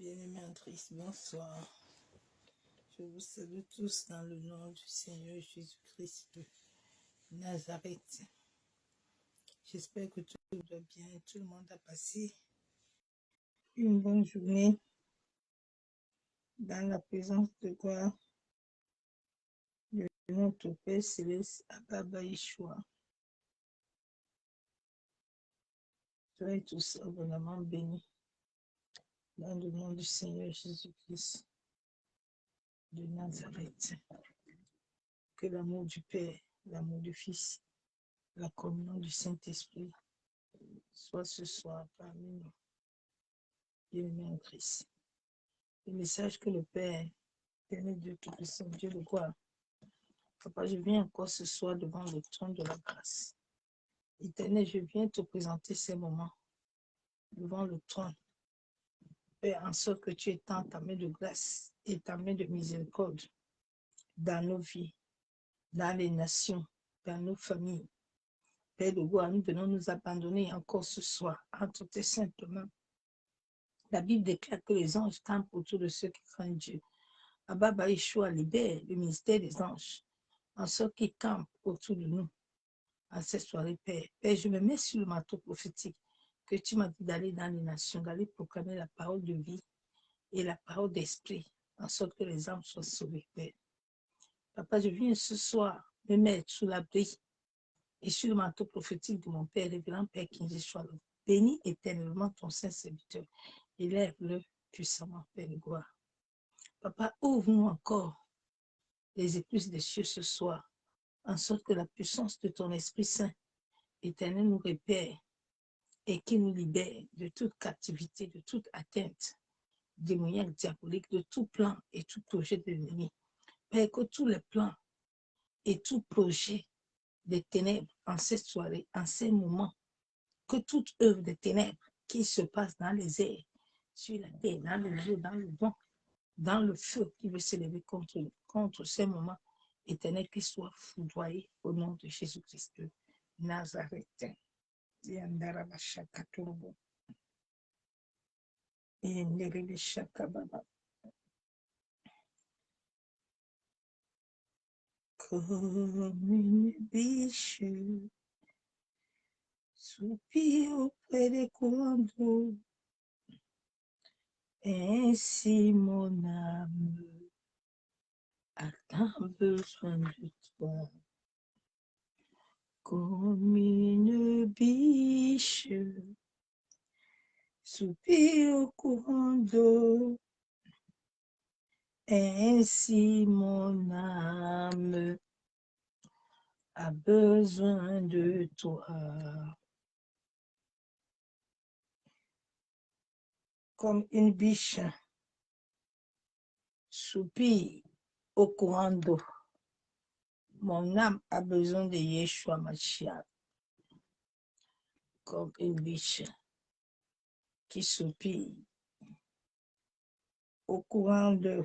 Bien-aimés en Christ, bonsoir. Je vous salue tous dans le nom du Seigneur Jésus-Christ de Nazareth. J'espère que tout va bien et tout le monde a passé une bonne journée dans la présence de gloire de notre Père Céleste, Abba Yeshua. Soyez tous abondamment bénis dans le nom du Seigneur Jésus-Christ de Nazareth. Que l'amour du Père, l'amour du Fils, la communion du Saint-Esprit soit ce soir parmi nous. Bien-aimés en Christ. Le message que le Père, éternel Dieu Tout-Puissant, Dieu de gloire. Papa, je viens encore ce soir devant le trône de la grâce. Éternel, je viens te présenter ces moments devant le trône. Père, en sorte que tu étends ta main de grâce et ta main de miséricorde dans nos vies, dans les nations, dans nos familles. Père de gloire, nous venons nous abandonner encore ce soir entre tes saintes mains. La Bible déclare que les anges campent autour de ceux qui craignent Dieu. Abba Yeshua libère le ministère des anges en sorte qu'ils campent autour de nous en cette soirée, Père. Père, je me mets sur le manteau prophétique que tu m'as dit d'aller dans les nations, d'aller proclamer la parole de vie et la parole d'esprit en sorte que les âmes soient sauvées, Père. Papa, je viens ce soir me mettre sous l'abri et sur le manteau prophétique de mon Père, révérend Père Kinji Swallow. Bénis éternellement ton saint serviteur. Élève-le puissamment, Père de gloire. Papa, ouvre-nous encore les écluses des cieux ce soir, en sorte que la puissance de ton Esprit Saint, éternel, nous répère et qui nous libère de toute captivité, de toute atteinte démoniaque, diabolique, de tout plan et tout projet de l'ennemi. Père, que tous les plans et tout projet des ténèbres en cette soirée, en ces moments, que toute œuvre des ténèbres qui se passe dans les airs, sur la terre, dans le jour, dans le vent, dans le feu qui veut s'élever contre ces moments, éternel, qu'il soit foudroyé au nom de Jésus-Christ de Nazareth. Comme une biche soupire auprès des courants d'eau, ainsi mon âme a tant besoin de toi. Comme une biche soupire au courant d'eau, ainsi mon âme a besoin de toi. Comme une biche soupire au courant d'eau, mon âme a besoin de Yeshua Mashiach. Comme une biche qui soupire au courant d'eau.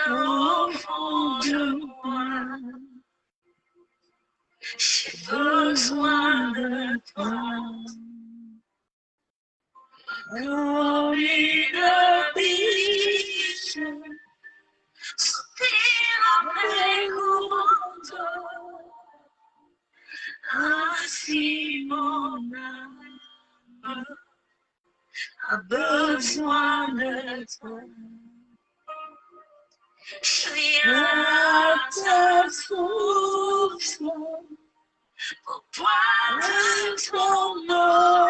Au fond de moi, j'ai besoin de toi. Comme une biche, soupir après courant, ainsi mon âme a besoin de toi. Rien te souffle pour poindre ton nom,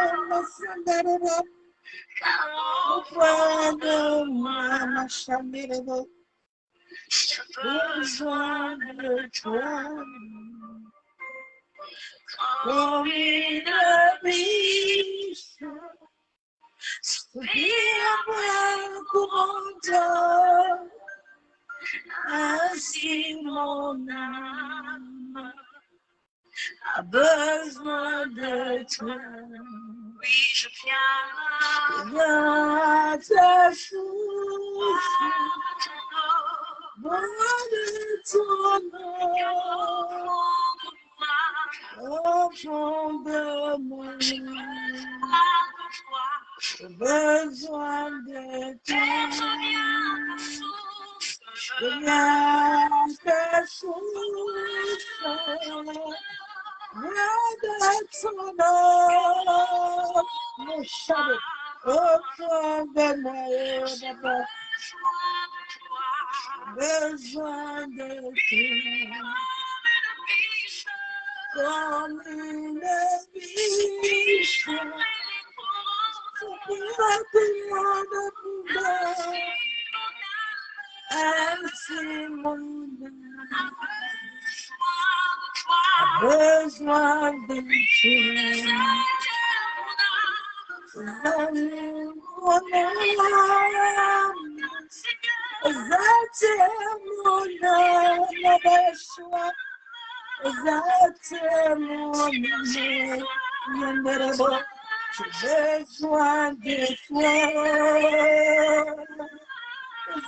car au point de moi, ma chambre, j'ai besoin de toi. Comme une biche, soupir après un courant d'eau, ainsi mon âme a besoin de toi. Oui, je viens te souffle, bois de ton eau, au fond de moi, j'ai besoin de toi. Je viens te souffle, bois de ton eau, mon chapeau, au fond de moi, besoin de toi. Comme une biche, soupir plein de douleur, ainsi mon âme a besoin de toi. Comme mon âme, zate mon âme, besoin. Zate mon âme, j'ai besoin de toi.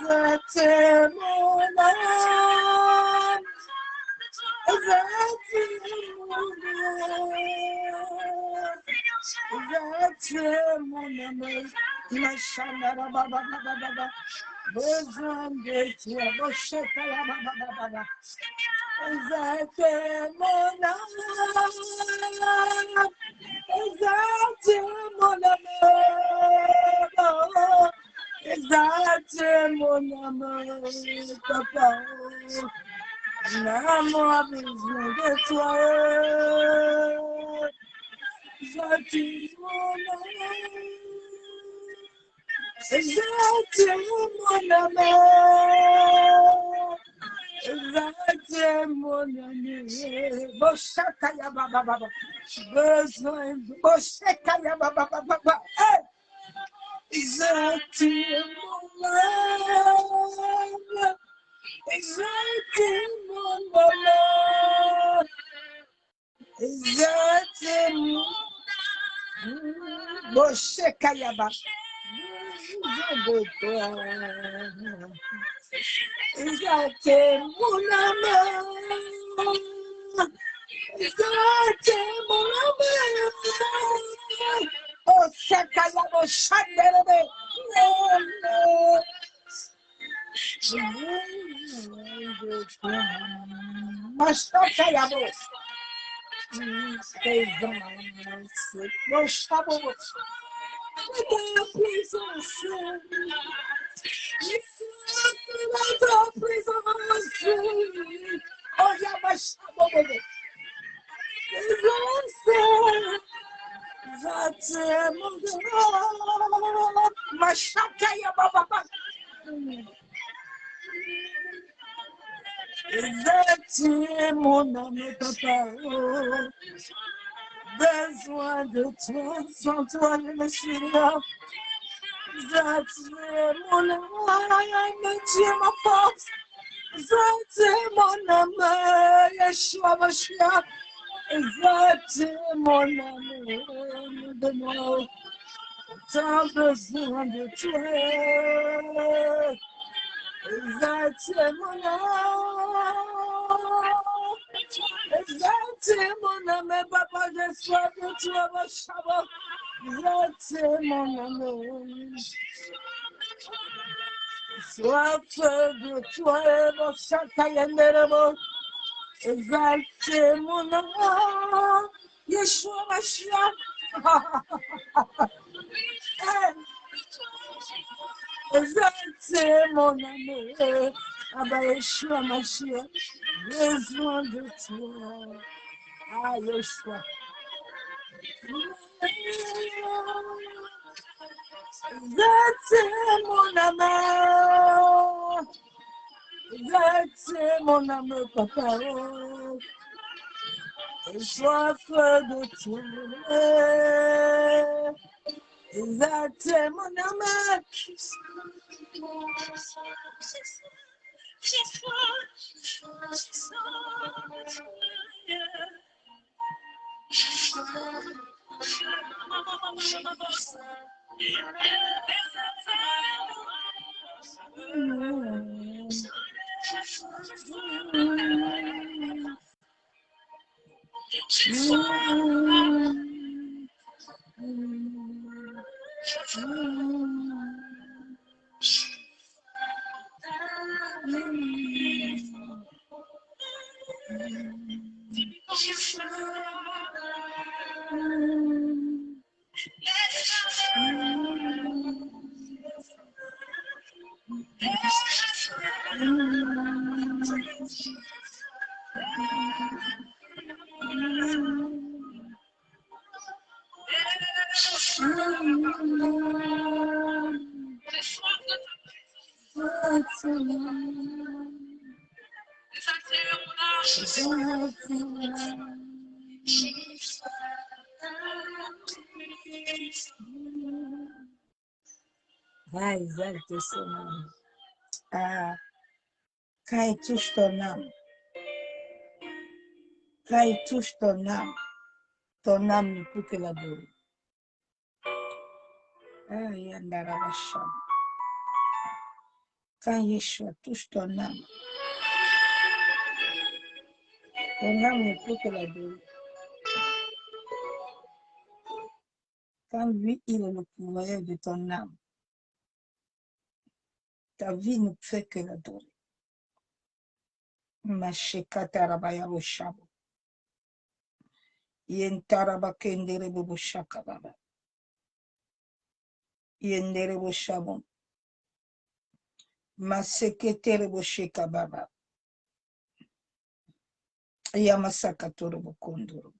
Zate mon âme, zate mon âme, zate mon âme, ma chandara baba baba baba, besoin de toi, bocheka la baba baba. Zate mon âme, zate mon amour, zate mon amour, papa. L'amour a besoin de toi. Zate mon âme, zate mon amour. Zate mon ami, Boshakaya Baba Baba, besoin de Boshakaya Baba Baba, zate mon âme, zate mon amour, zate mon Boshakaya Baba. Zate mon amour, zate mon amour, oh Shakaya bo Shandelebe, Mashakaya bo, stay down, no trouble. Please, oh, yeah, my trouble. That's my shakaya baba. That's mon ami papa. Besoin de toi, sans toi, je me suis là. That's mon âme, Dieu ma force. That's mon âme, Yeshua Mashiach. That's mon âme de moi. T'as besoin de toi. That's mon âme. That's mon âme, papa, j'ai soif de toi, mon chabot. Exalté mon amour. Soif de toi, mon chakayanderebo. Exalté mon amour. Yeshua Mashiach. Exalté mon amour. Abba Yeshua Mashiach. Besoin de toi. Ah, Yeshua. Exalté mon amour. Exalté mon amour, papa. Et soif de toi. Exalté mon amour. Ah, exalte son âme. Ah, quand il touche ton âme, quand il touche ton âme ne peut que l'adorer. Ah, Yandarabasham. Quand Yeshua touche ton âme ne peut que l'adorer. Quand lui, il est le pouvoir de ton âme, ta vie ne fait que l'adorer. Mashekatarabaya-Oshabo. Yentarabakendere-Bobo-Shakababa. Yendere-Boshabo. Maseketere-Boshekababa. Yamasakatoro-Bokondoro.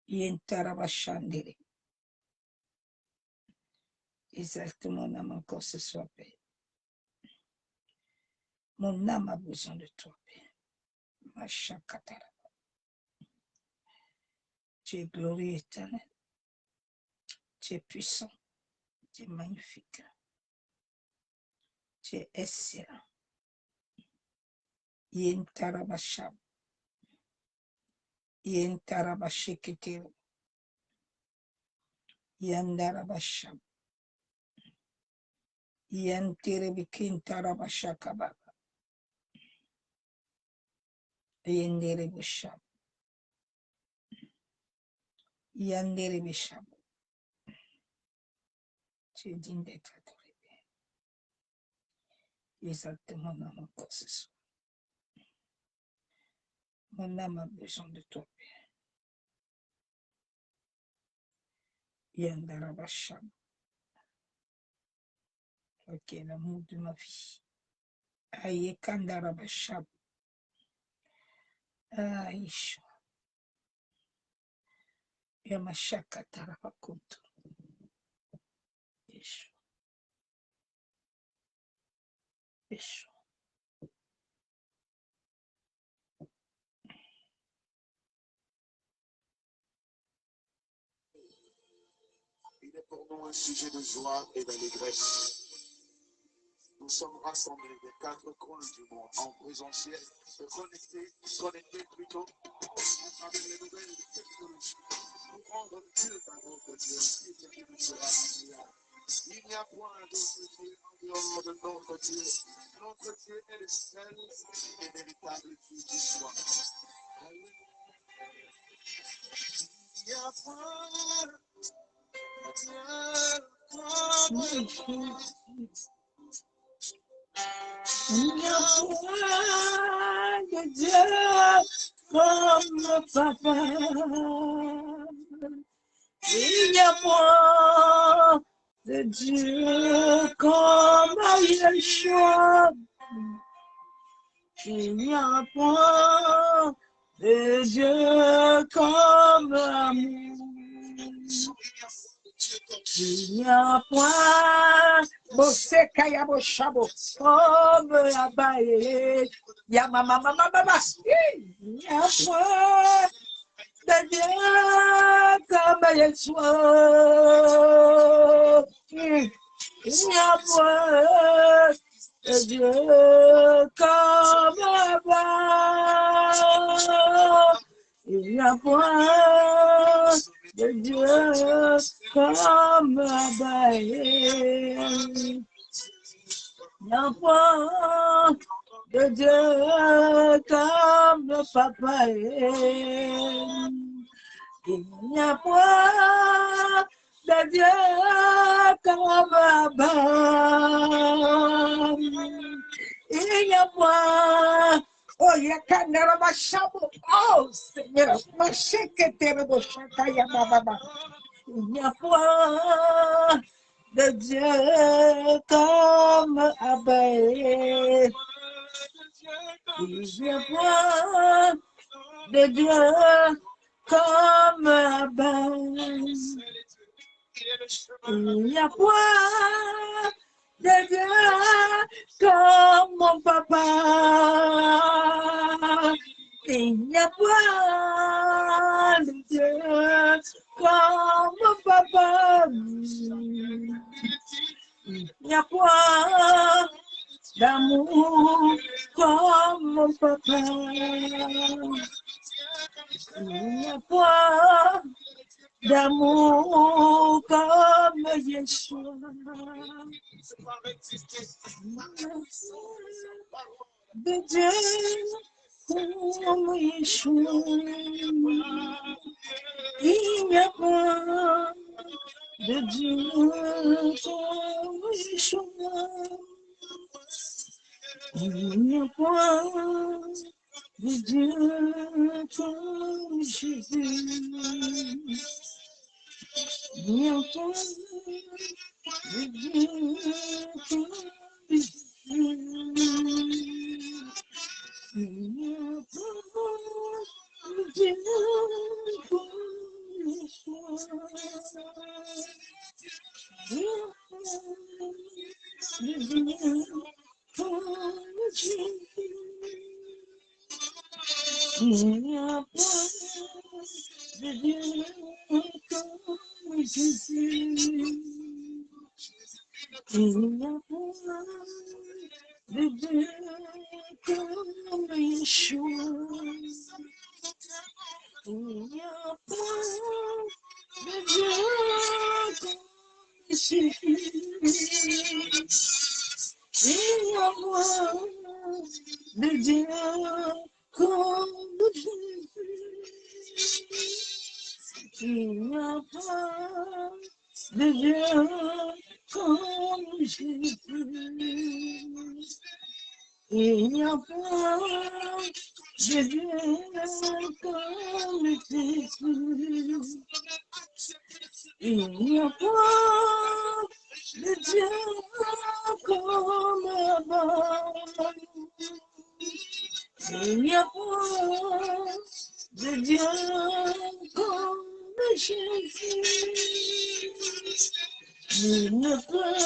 Yentarabashandere. Exalte mon âme encore ce soir, Père. Mon âme a besoin de toi, Père. Mashakatara. Tu es glorieux éternel. Tu es puissant. Tu es magnifique. Tu es excellent. Yentarabashab. Yentarabasheketero. Yandarabashab. Yanterebikintarabashakababa. Yenderebashab. Yanderebashab. Tu es digne d'être adoré, Père. Exactement dans mon corps ce soir. Mon âme a besoin de toi, Père. Yandarabashab. Toi qui es l'amour de ma vie. Ayekandarabashab. Aïcha. Yamashakatarabakuntu. Yeshua. Yeshua. Il est pour nous un sujet de joie et d'allégresse. Nous sommes rassemblés des quatre coins du monde, en présentiel, connectés plutôt, à travers les nouvelles technologies, pour rendre culte à notre Dieu, qui nous sera familial. Il n'y a point d'autre Dieu en dehors de notre Dieu. Notre Dieu est le seul et véritable Dieu du soir. Alléluia. Il n'y a point de Dieu comme Il n'y a point de Dieu comme papa. Il n'y a point de Dieu comme Yeshua. Il n'y a point de Dieu comme amour. Il n'y a point Bosekaya Boshabo comme Abaye. Yamama mama mama. Il n'y a point de Dieu comme Yeshua. Il n'y a point de Dieu comme Abba. Il n'y a point de Dieu comme Abba. Il n'y a point de Dieu comme Papa. Il n'y a point de Dieu comme Abba. Il n'y a point. Oh, il y a Kanarama Shabo. Oh, Seigneur, ma chèque Boshakaya Baba. Il n'y a point de Dieu comme Abba. Il n'y a point de Dieu comme Abba. Il n'y a point de Dieu comme mon papa. Il n'y a point de Dieu comme mon papa. Il n'y a point d'amour comme mon papa. Il n'y a point d'amour comme Yeshua. De Dieu comme Yeshua. Il n'y a pas de Dieu comme Yeshua. Il n'y a pas de Dieu comme Jésus. Il n'y a pas de Dieu comme Jésus. Il n'y a pas de Dieu comme Yeshua. Il n'y a pas de Dieu comme Jésus. Il n'y a pas de Dieu comme Jésus. Il n'y a pas de Dieu comme Yeshua. Il n'y a pas de Dieu comme Jésus. Il n'y a pas de Dieu comme Jésus. Il n'y a pas de Dieu comme Jésus. Il n'y a pas de Dieu comme Jésus. Il n'y a pas de Dieu comme Abba. Il n'y a pas de Dieu comme Jésus. Il ne peut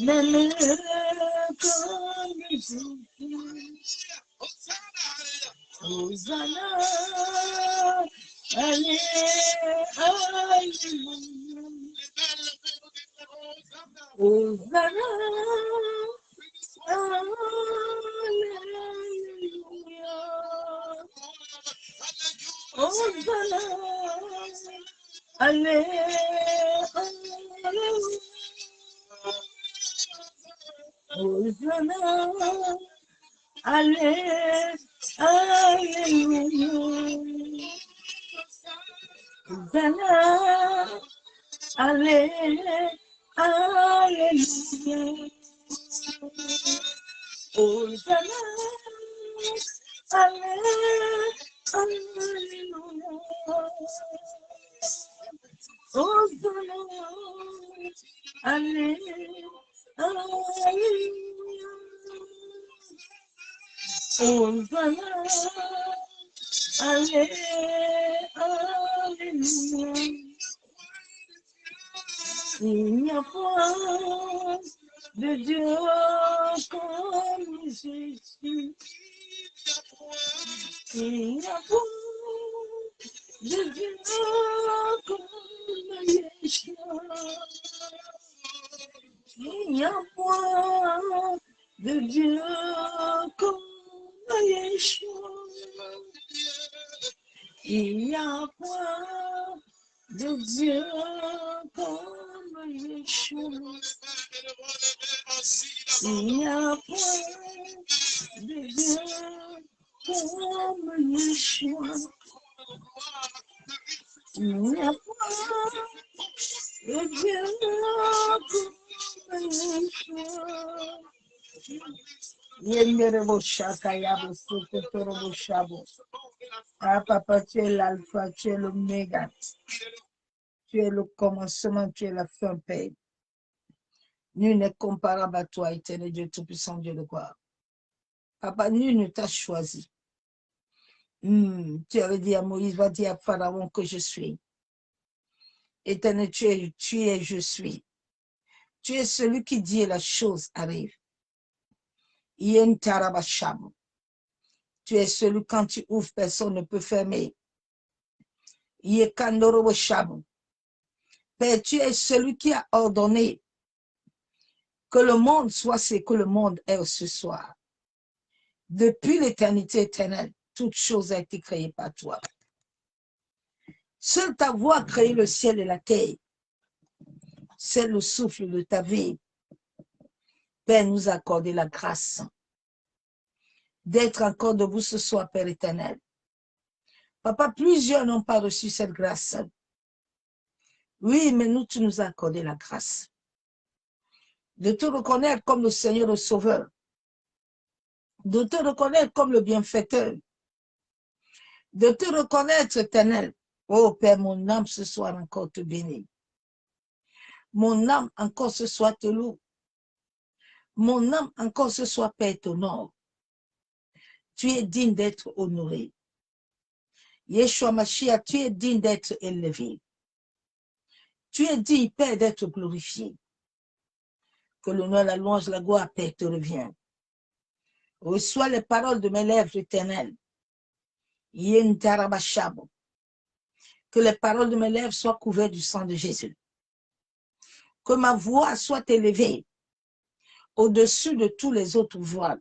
m'aimer comme Jésus. Hosanna, allez, alléluia. Hosanna, alléluia. Hosanna, allez, alléluia. Hosanna, allez, alléluia. Hosanna, Alléluia, Alléluia. Hosanna, Alléluia. Hosanna, Alléluia. Hosanna, Alléluia. Il n'y a point de Dieu comme Jésus. Il n'y a point de Dieu comme Yeshua. Il n'y a point de Dieu comme Yeshua. Il n'y a point de Dieu comme Yeshua. Il n'y a point de Dieu comme Yeshua. Il n'y a point de Dieu comme Yeshua. Yenderebo shaka yabo sokotorobo shabo. Ah papa, tu es l'alpha, tu es l'oméga. Tu es le commencement, tu es la fin, Père. Nul n'est comparable à toi, éternel Dieu Tout-Puissant, Dieu de gloire. Papa, nul ne t'a choisi. Tu avais dit à Moïse, va dire à Pharaon que je suis. Éternel, tu es, je suis. Tu es celui qui dit et la chose arrive. Yen tarabasham. Tu es celui quand tu ouvres, personne ne peut fermer. Yekandorobosham. Père, tu es celui qui a ordonné que le monde soit ce que le monde est ce soir. Depuis l'éternité éternelle, toute chose a été créée par toi. Seule ta voix a créé le ciel et la terre. C'est le souffle de ta vie. Père, nous accorder la grâce d'être encore debout ce soir, Père éternel. Papa, plusieurs n'ont pas reçu cette grâce. Oui, mais nous, tu nous as accordé la grâce de te reconnaître comme le Seigneur, le Sauveur, de te reconnaître comme le bienfaiteur, de te reconnaître, éternel. Oh Père, mon âme ce soir encore te bénit. Mon âme encore ce soir te loue. Mon âme encore ce soir, Père, t'honore. Tu es digne d'être honoré. Yeshua Mashiach, tu es digne d'être élevé. Tu es digne, Père, d'être glorifié. Que l'honneur, la louange, la gloire, Père, te revient. Reçois les paroles de mes lèvres éternelles. Yentarabashabo. Que les paroles de mes lèvres soient couvertes du sang de Jésus. Que ma voix soit élevée au-dessus de tous les autres voix.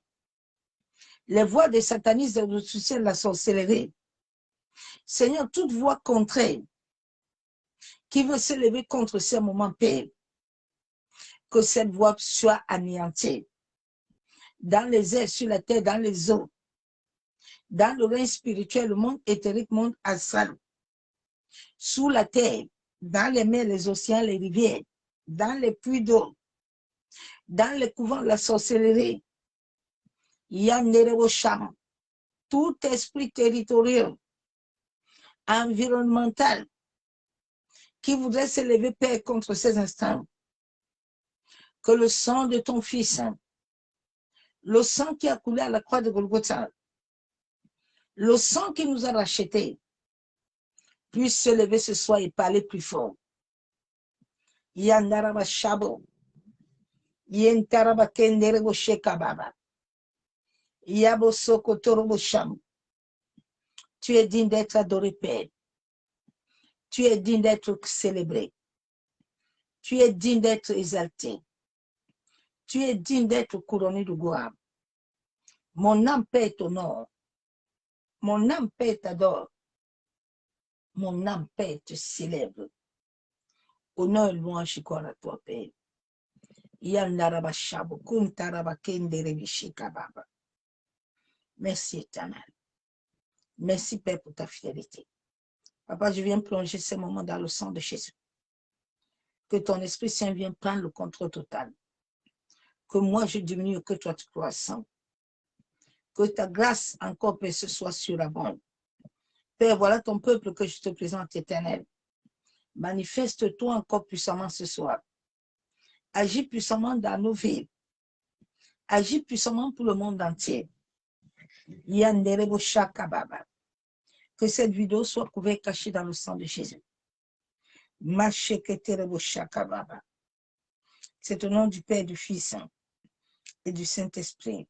Les voix des satanistes, des soucis de la sorcellerie. Seigneur, toute voix contraire qui veut s'élever contre ces moments, Père, que cette voix soit anéantie. Dans les airs, sur la terre, dans les eaux, dans le règne spirituel, le monde éthérique, le monde astral, sous la terre, dans les mers, les océans, les rivières, dans les puits d'eau, dans les couvents de la sorcellerie, Yanderebosham, tout esprit territorial, environnemental, qui voudrait s'élever, Père, contre ces instants, que le sang de ton Fils, le sang qui a coulé à la croix de Golgotha, le sang qui nous a rachetés, puisse se lever ce soir et parler plus fort. Yandaraba Shabo, Yentaraba Kenderebo Shekababa, Yabo Sokotorobo Sham. Tu es digne d'être adoré, Père. Tu es digne d'être célébré. Tu es digne d'être exalté. Tu es digne d'être couronné de gloire. Mon âme Père t'honore. Mon âme Père t'adore. Mon âme Père te célèbre. Honneur, louange et gloire à toi, Père. Yandaraba Shabo, Kuntaraba Kenderebo Shekababa. Merci, éternel. Merci, Père, pour ta fidélité. Papa, je viens plonger ces moments dans le sang de Jésus. Que ton Esprit Saint vienne prendre le contrôle total. Que moi, je diminue, que toi, tu croisses. Que ta grâce encore, Père, ce soit surabondante. Père, voilà ton peuple que je te présente, éternel. Manifeste-toi encore puissamment ce soir. Agis puissamment dans nos villes. Agis puissamment pour le monde entier. Yanderebo Shakababa. Que cette vidéo soit couverte, cachée dans le sang de Jésus. Masheketerebo Shakababa. C'est au nom du Père, du Fils et du Saint-Esprit.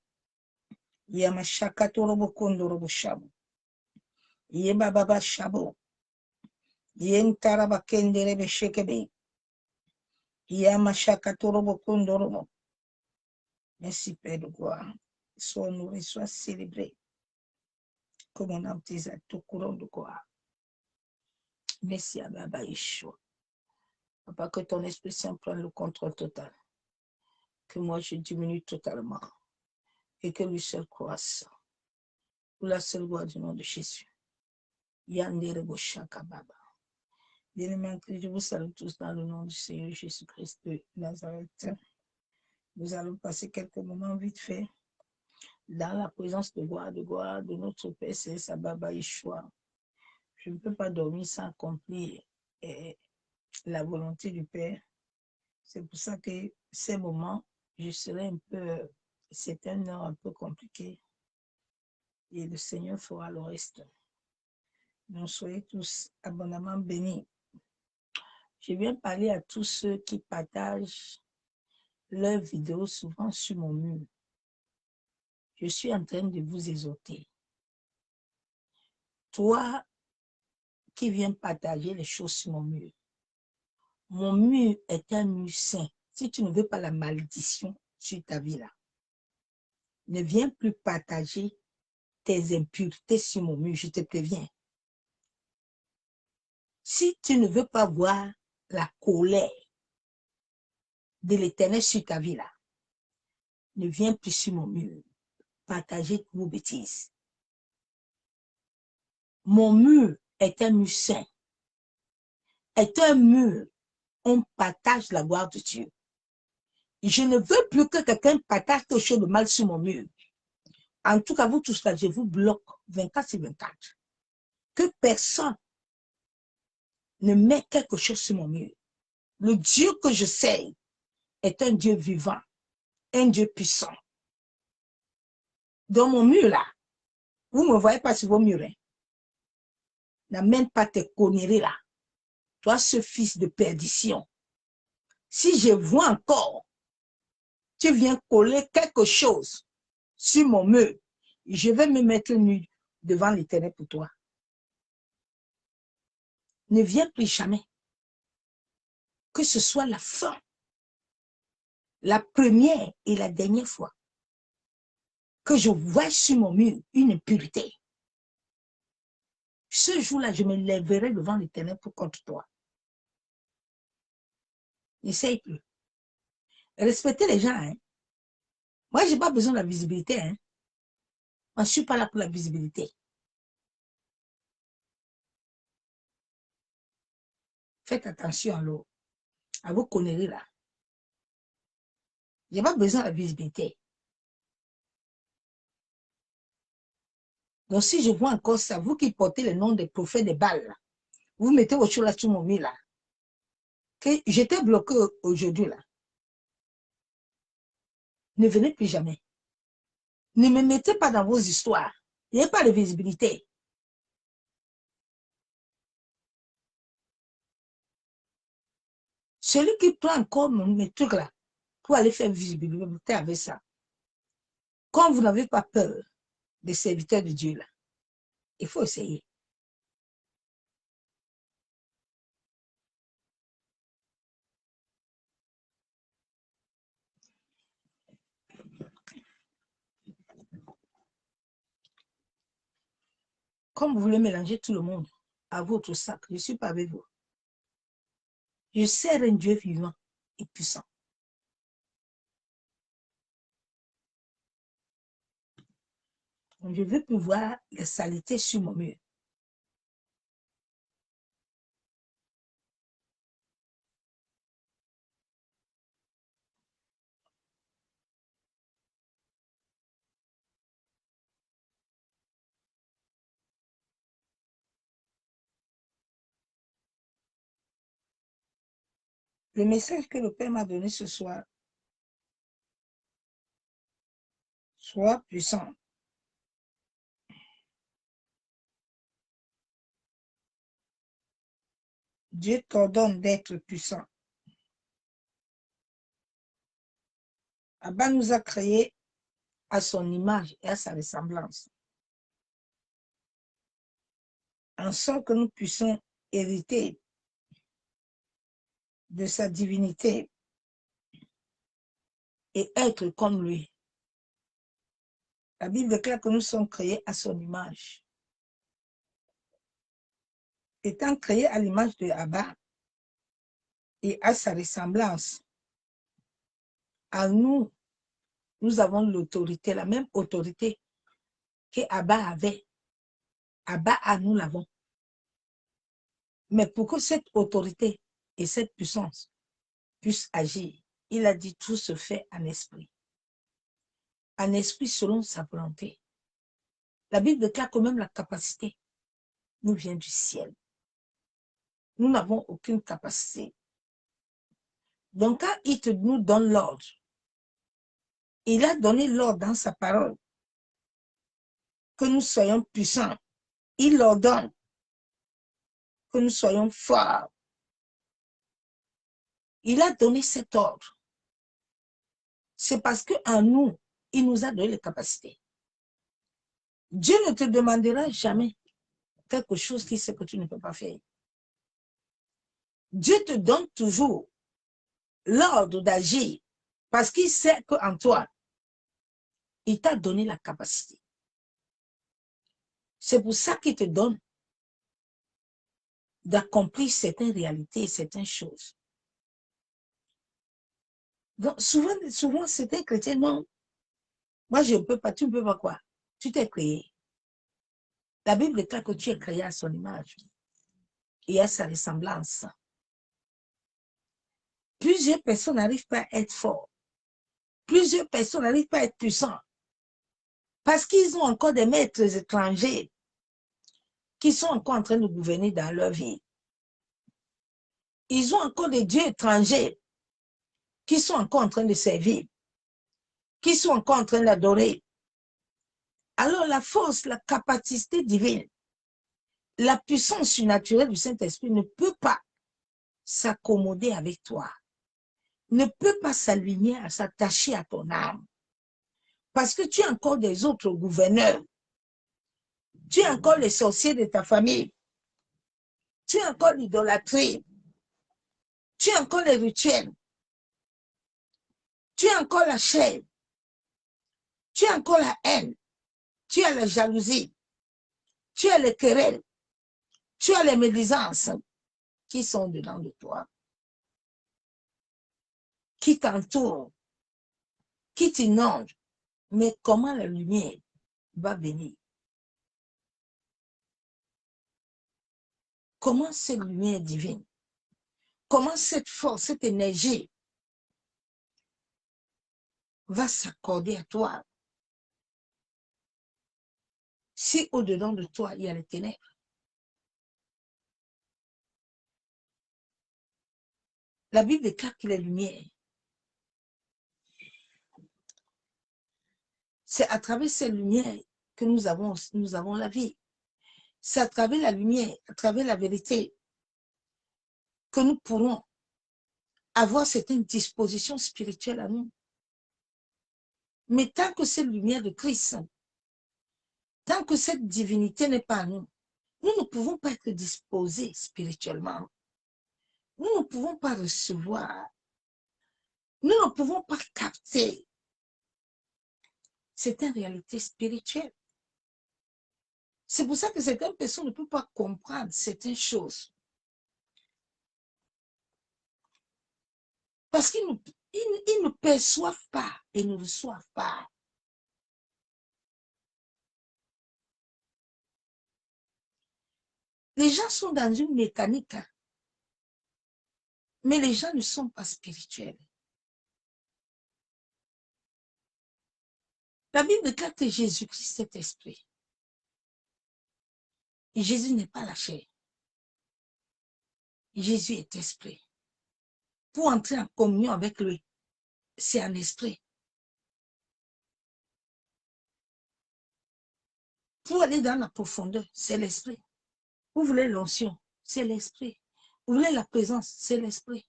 Yamashakatorobo Kondorobo Shabu. Yebababa Shabu. Yentaraba Kenderebe Shekebe. Yamashakatorobo Kondorobo. Merci, Père de gloire. Sois honoré, sois célébré. Comme on a utilisé tout courant de gloire. Merci à Baba Yeshua. Papa, que ton Esprit Saint prenne le contrôle total. Que moi je diminue totalement. Et que lui seul croisse. Pour la seule gloire du nom de Jésus. Yanderebo Shakababa. Bien-aimés, je vous salue tous dans le nom du Seigneur Jésus-Christ de Nazareth. Nous allons passer quelques moments vite fait dans la présence de gloire de notre Père, c'est Baba Yeshua. Je ne peux pas dormir sans accomplir la volonté du Père. C'est pour ça que ces moments, je serai un peu, c'est un heure un peu compliqué. Et le Seigneur fera le reste. Donc, soyez tous abondamment bénis. Je viens parler à tous ceux qui partagent leurs vidéos souvent sur mon mur. Je suis en train de vous exhorter. Toi qui viens partager les choses sur mon mur est un mur saint. Si tu ne veux pas la malédiction sur ta vie là, ne viens plus partager tes impuretés sur mon mur, je te préviens. Si tu ne veux pas voir la colère de l'Éternel sur ta vie là, ne viens plus sur mon mur partager vos bêtises. Mon mur est un mur saint, est un mur où on partage la gloire de Dieu. Je ne veux plus que quelqu'un partage quelque chose de mal sur mon mur. En tout cas, vous tous là, je vous bloque 24 sur 24. Que personne ne met quelque chose sur mon mur. Le Dieu que je sais est un Dieu vivant, un Dieu puissant. Dans mon mur là, vous ne me voyez pas sur vos murs. Hein? N'amène pas tes conneries là. Toi, ce fils de perdition. Si je vois encore, tu viens coller quelque chose sur mon mur, je vais me mettre nu devant l'Éternel pour toi. Ne viens plus jamais. Que ce soit la fin, la première et la dernière fois que je vois sur mon mur une impureté. Ce jour-là, je me lèverai devant l'Éternel pour contre toi. N'essaye plus. Respectez les gens. Hein. Moi, je n'ai pas besoin de la visibilité. Hein. Moi, je ne suis pas là pour la visibilité. Faites attention à vos conneries là. Je n'ai pas besoin de la visibilité. Donc, si je vois encore ça, vous qui portez le nom des prophètes des Baals, vous mettez vos choses là sur mon mur là. Que j'étais bloqué aujourd'hui là. Ne venez plus jamais. Ne me mettez pas dans vos histoires. Il n'y a pas de visibilité. Celui qui prend encore mes trucs là pour aller faire visibilité avec ça. Quand vous n'avez pas peur des serviteurs de Dieu là, il faut essayer. Comme vous voulez mélanger tout le monde à votre sac, je ne suis pas avec vous. Je sers un Dieu vivant et puissant. Donc, je veux pouvoir les saletés sur mon mur. Le message que le Père m'a donné ce soir, sois puissant. Dieu t'ordonne d'être puissant. Abba nous a créés à son image et à sa ressemblance, en sorte que nous puissions hériter de sa divinité et être comme lui. La Bible déclare que nous sommes créés à son image. Étant créés à l'image de Abba et à sa ressemblance, à nous, nous avons l'autorité, la même autorité que Abba avait. Abba, à nous l'avons. Mais pour que cette autorité et cette puissance puissent agir, il a dit tout se fait en esprit. En esprit selon sa volonté. La Bible déclare que même la capacité nous vient du ciel. Nous n'avons aucune capacité. Donc quand il nous donne l'ordre, il a donné l'ordre dans sa parole que nous soyons puissants. Il ordonne que nous soyons forts. Il a donné cet ordre. C'est parce qu'en nous, il nous a donné les capacités. Dieu ne te demandera jamais quelque chose qu'il sait que tu ne peux pas faire. Dieu te donne toujours l'ordre d'agir parce qu'il sait qu'en toi, il t'a donné la capacité. C'est pour ça qu'il te donne d'accomplir certaines réalités, certaines choses. Donc, souvent certains chrétiens, non, moi je ne peux pas, tu ne peux pas quoi? Tu t'es créé. La Bible déclare que tu es créé à son image et à sa ressemblance. Plusieurs personnes n'arrivent pas à être forts. Plusieurs personnes n'arrivent pas à être puissants parce qu'ils ont encore des maîtres étrangers qui sont encore en train de gouverner dans leur vie. Ils ont encore des dieux étrangers qui sont encore en train de servir, qui sont encore en train d'adorer. Alors la force, la capacité divine, la puissance surnaturelle du Saint-Esprit ne peut pas s'accommoder avec toi, ne peut pas s'aligner, à s'attacher à ton âme. Parce que tu as encore des autres gouverneurs, tu as encore les sorciers de ta famille, tu as encore l'idolâtrie, tu as encore les rituels, tu as encore la chair, tu as encore la haine, tu as la jalousie, tu as les querelles, tu as les médisances qui sont dedans de toi, qui t'entourent, qui t'inondent. Mais comment la lumière va venir? Comment cette lumière divine, comment cette force, cette énergie va s'accorder à toi si au-dedans de toi, il y a les ténèbres? La Bible déclare qu'il est lumière. C'est à travers cette lumière que nous avons la vie. C'est à travers la lumière, à travers la vérité, que nous pourrons avoir certaines dispositions spirituelles à nous. Mais tant que cette lumière de Christ, tant que cette divinité n'est pas à nous, nous ne pouvons pas être disposés spirituellement. Nous ne pouvons pas recevoir. Nous ne pouvons pas capter certaines réalités spirituelles. C'est pour ça que certaines personnes ne peuvent pas comprendre certaines choses. Parce qu'ils ne perçoivent pas et ne reçoivent pas. Les gens sont dans une mécanique, mais les gens ne sont pas spirituels. La Bible déclare que Jésus-Christ est esprit. Et Jésus n'est pas la chair. Jésus est esprit. pour entrer en communion avec lui, c'est un esprit. Pour aller dans la profondeur, c'est l'esprit. Vous voulez l'onction, c'est l'esprit. Vous voulez la présence, c'est l'esprit.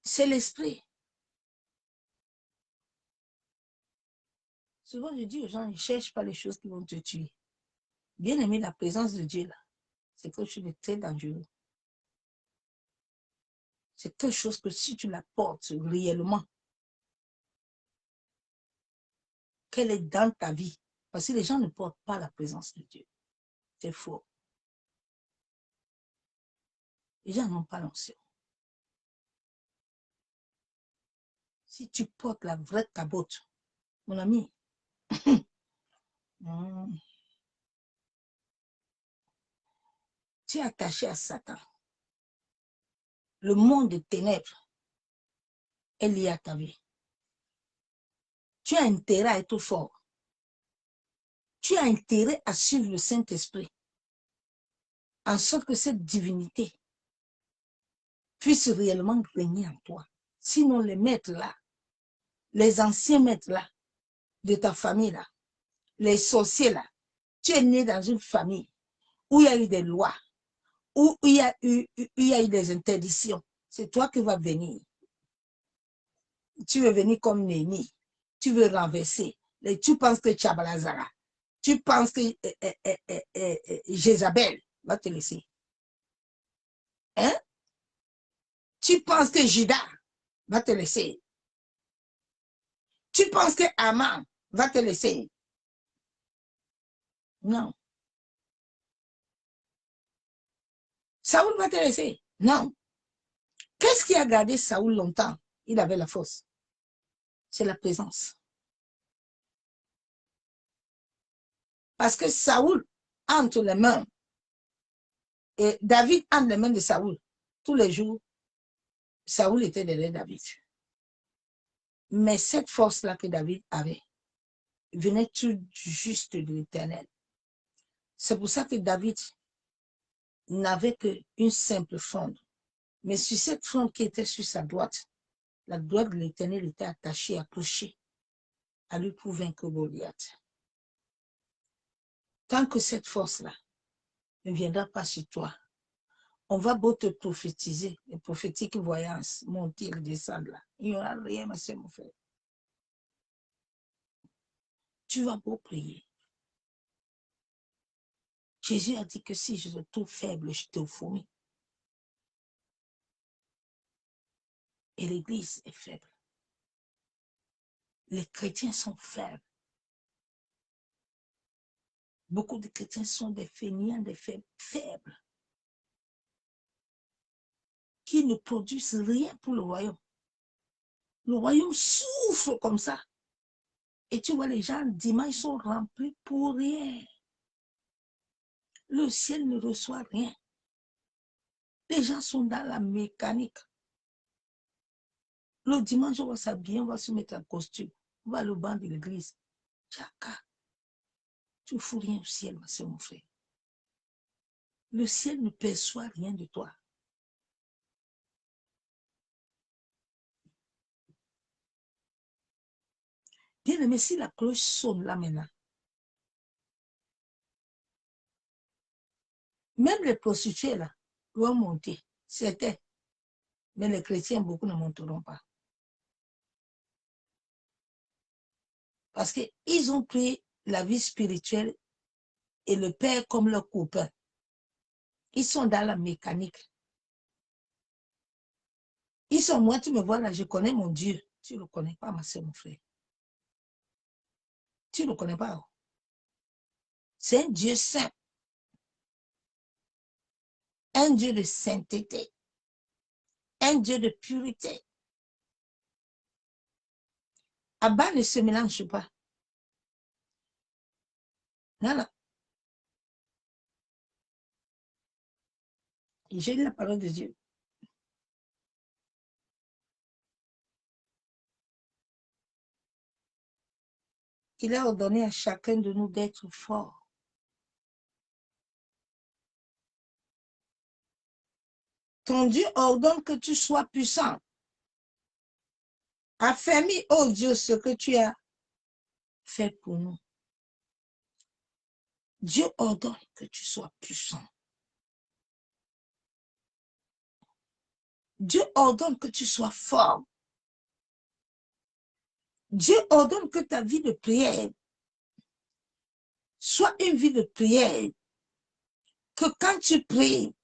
C'est l'esprit. Souvent, je dis aux gens, ne cherche pas les choses qui vont te tuer. Bien aimé, la présence de Dieu, là, c'est quelque chose de très dangereux. C'est quelque chose que si tu la portes réellement, qu'elle est dans ta vie, parce que les gens ne portent pas la présence de Dieu. C'est faux. Les gens n'ont pas l'onction. Si tu portes la vraie cabote, mon ami, tu es attaché à Satan. Le monde des ténèbres est lié à ta vie. Tu as intérêt à être fort. Tu as intérêt à suivre le Saint-Esprit, en sorte que cette divinité puisse réellement régner en toi. Sinon, les maîtres là, les anciens maîtres là, de ta famille là, les sorciers là, tu es né dans une famille où il y a eu des lois, où il y a eu des interdictions. C'est toi qui vas venir. Tu veux venir comme Némi. Tu veux renverser. Tu penses que Tchabalazara, tu penses que Jézabel va te laisser. Hein? Tu penses que Judas va te laisser. Tu penses que Aman va te laisser. Non. Saoul va te laisser. Non. Qu'est-ce qui a gardé Saoul longtemps? Il avait la force. C'est la présence. Parce que Saoul entre les mains, et David entre les mains de Saoul. Tous les jours, Saoul était derrière David. Mais cette force-là que David avait venait tout juste de l'Éternel. C'est pour ça que David n'avait qu'une simple fronde. Mais sur cette fronde qui était sur sa droite, la droite de l'Éternel était attachée, accrochée à lui pour vaincre Goliath. Tant que cette force-là ne viendra pas sur toi, on va beau te prophétiser, les prophétiques voyances, monter et descendre là. Il n'y aura rien, ma soeur, mon frère. Tu vas beau prier. Jésus a dit que si je te trouve faible, je te fournis. Et l'Église est faible. Les chrétiens sont faibles. Beaucoup de chrétiens sont des fainéants, des faibles, qui ne produisent rien pour le royaume. Le royaume souffre comme ça. Et tu vois, les gens, dimanche, sont remplis pour rien. Le ciel ne reçoit rien. Les gens sont dans la mécanique. Le dimanche, on va s'habiller, on va se mettre en costume. On va au banc de l'église. Tchaka. Tu ne fous rien au ciel, ma soeur, mon frère. Le ciel ne perçoit rien de toi. Bien aimé, si la cloche sonne là maintenant, même les prostituées là doivent monter. C'était. Mais les chrétiens, beaucoup ne monteront pas. Parce qu'ils ont pris la vie spirituelle et le Père comme leur copain. Ils sont dans la mécanique. Ils sont, moi, tu me vois là, je connais mon Dieu. Tu ne le connais pas, ma soeur, mon frère. Tu ne le connais pas. C'est un Dieu saint. Un Dieu de sainteté. Un Dieu de pureté. Abba ne se mélange pas. Non, non. J'ai lu la parole de Dieu. Il a ordonné à chacun de nous d'être fort. Ton Dieu ordonne que tu sois puissant. Affermis, oh Dieu, ce que tu as fait pour nous. Dieu ordonne que tu sois puissant. Dieu ordonne que tu sois fort. Dieu ordonne que ta vie de prière soit une vie de prière. Que quand tu pries,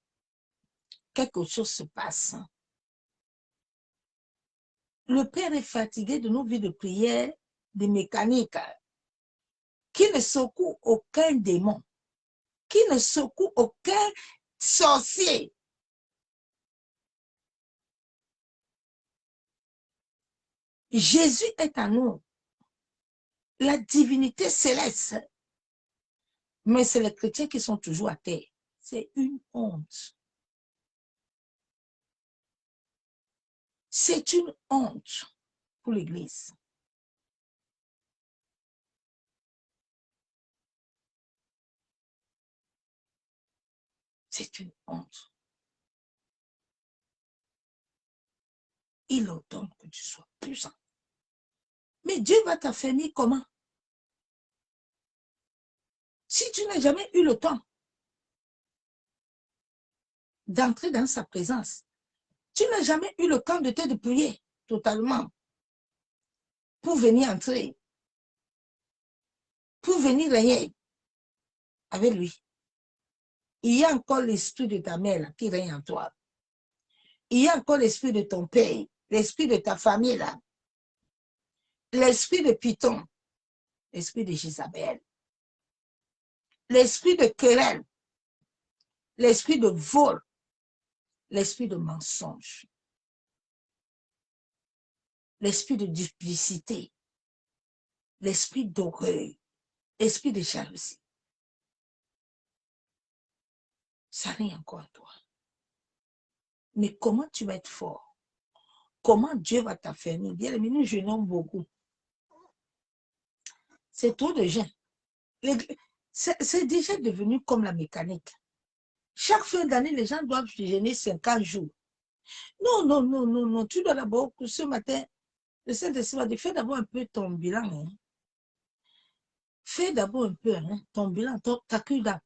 quelque chose se passe. Le Père est fatigué de nos vies de prière, de mécanique, qui ne secoue aucun démon, qui ne secoue aucun sorcier. Jésus est à nous, la divinité céleste. Mais c'est les chrétiens qui sont toujours à terre. C'est une honte. C'est une honte pour l'Église. C'est une honte. Il ordonne que tu sois puissant. Mais Dieu va t'affermir comment? Si tu n'as jamais eu le temps d'entrer dans sa présence, tu n'as jamais eu le temps de te dépouiller totalement pour venir entrer, pour venir régner avec lui. Il y a encore l'esprit de ta mère là, qui règne en toi. Il y a encore l'esprit de ton père, l'esprit de ta famille là, l'esprit de Python, l'esprit de Jézabel, l'esprit de querelle, l'esprit de vol, l'esprit de mensonge, l'esprit de duplicité, l'esprit d'orgueil, l'esprit de jalousie. Ça règne encore en toi. Mais comment tu vas être fort? Comment Dieu va t'affermir? Bien aimé, nous jeûnons beaucoup. C'est trop de jeûne. C'est déjà devenu comme la mécanique. Chaque fin d'année, les gens doivent jeûner 50 jours. Non, non, non, non, non. Tu dois d'abord, ce matin, le Saint-Esprit va dire, fais d'abord un peu ton bilan. Hein. Fais d'abord un peu hein, ton bilan, ta cuida.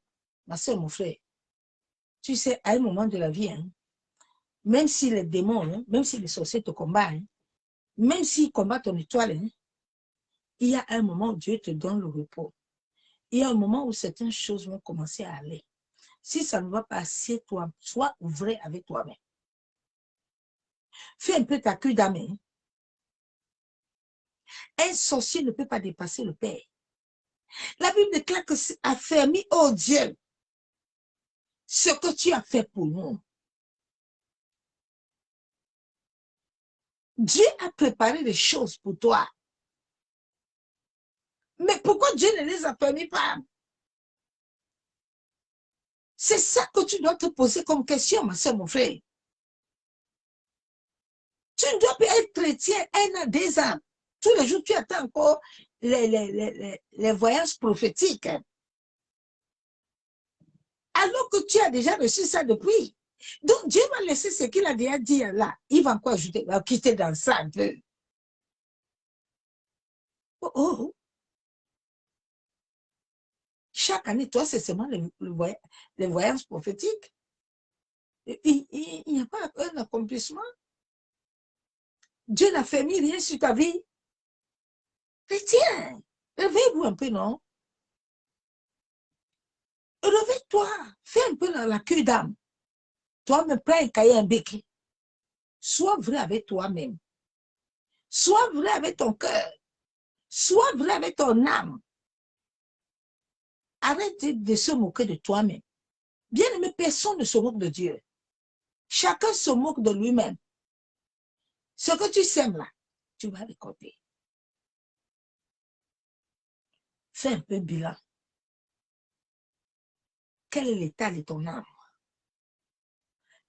Ma soeur, mon frère. Tu sais, à un moment de la vie, hein, même si les démons, hein, même si les sorciers te combattent, hein, même s'ils combattent ton étoile, hein, il y a un moment où Dieu te donne le repos. Il y a un moment où certaines choses vont commencer à aller. Si ça ne va pas, assieds-toi, sois vrai avec toi-même. Fais un peu ta queue d'âme. Hein. Un sorcier ne peut pas dépasser le Père. La Bible déclare que c'est affermi, oh Dieu, ce que tu as fait pour nous. Dieu a préparé des choses pour toi. Mais pourquoi Dieu ne les a permis pas? C'est ça que tu dois te poser comme question, ma soeur, mon frère. Tu dois être chrétien 1 an, 2 ans. Tous les jours, tu attends encore les voyages prophétiques. Alors que tu as déjà reçu ça depuis. Donc, Dieu va laisser ce qu'il a déjà dit là. Il va encore ajouter, il va quitter dans ça un peu. Oh, oh. Chaque année, toi, c'est seulement les voyages prophétiques. Il n'y a pas un accomplissement. Dieu n'a fait rien sur ta vie. Chrétien, réveille-vous un peu, non? Réveille-toi, fais un peu la queue d'âme. Toi, me prends un cahier, un bec. Sois vrai avec toi-même. Sois vrai avec ton cœur. Sois vrai avec ton âme. Arrête de se moquer de toi-même. Bien aimé, personne ne se moque de Dieu. Chacun se moque de lui-même. Ce que tu sèmes là, tu vas récolter. Fais un peu bilan. Quel est l'état de ton âme?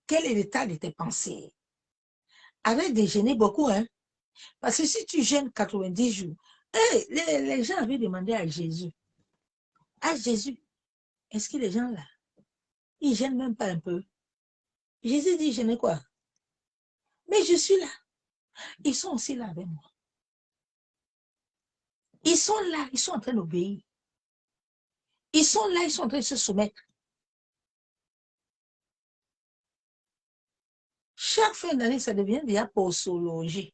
Quel est l'état de tes pensées? Arrête de gêner beaucoup, hein? Parce que si tu gênes 90 jours, hey, les gens avaient demandé à Jésus, est-ce que les gens là, ils gênent même pas un peu? Jésus dit, je n'ai quoi? Mais je suis là. Ils sont aussi là avec moi. Ils sont là, ils sont en train d'obéir. Ils sont là, ils sont en train de se soumettre. Chaque fin d'année, ça devient déjà posologie.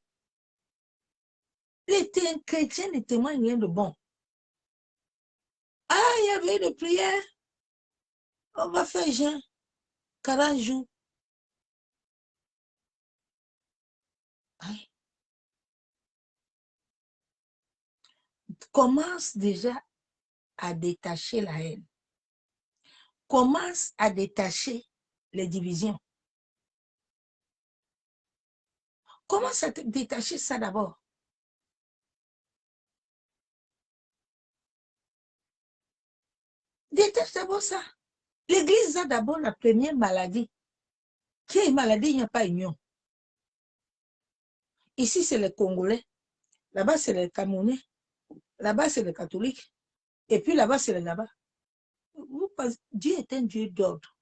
Les chrétiens ne témoignent rien de bon. Ah, il y avait une prière. On va faire jeûne. 40 jours. Commence déjà à détacher la haine. Commence à détacher les divisions. Commence à détacher ça d'abord. Détache d'abord ça. L'Église a d'abord la première maladie. Qui est une maladie, il n'y a pas union. Ici, c'est les Congolais. Là-bas, c'est les Camerounais. Là-bas, c'est les catholiques. Et puis là-bas, c'est les là-bas. Dieu est un Dieu d'ordre.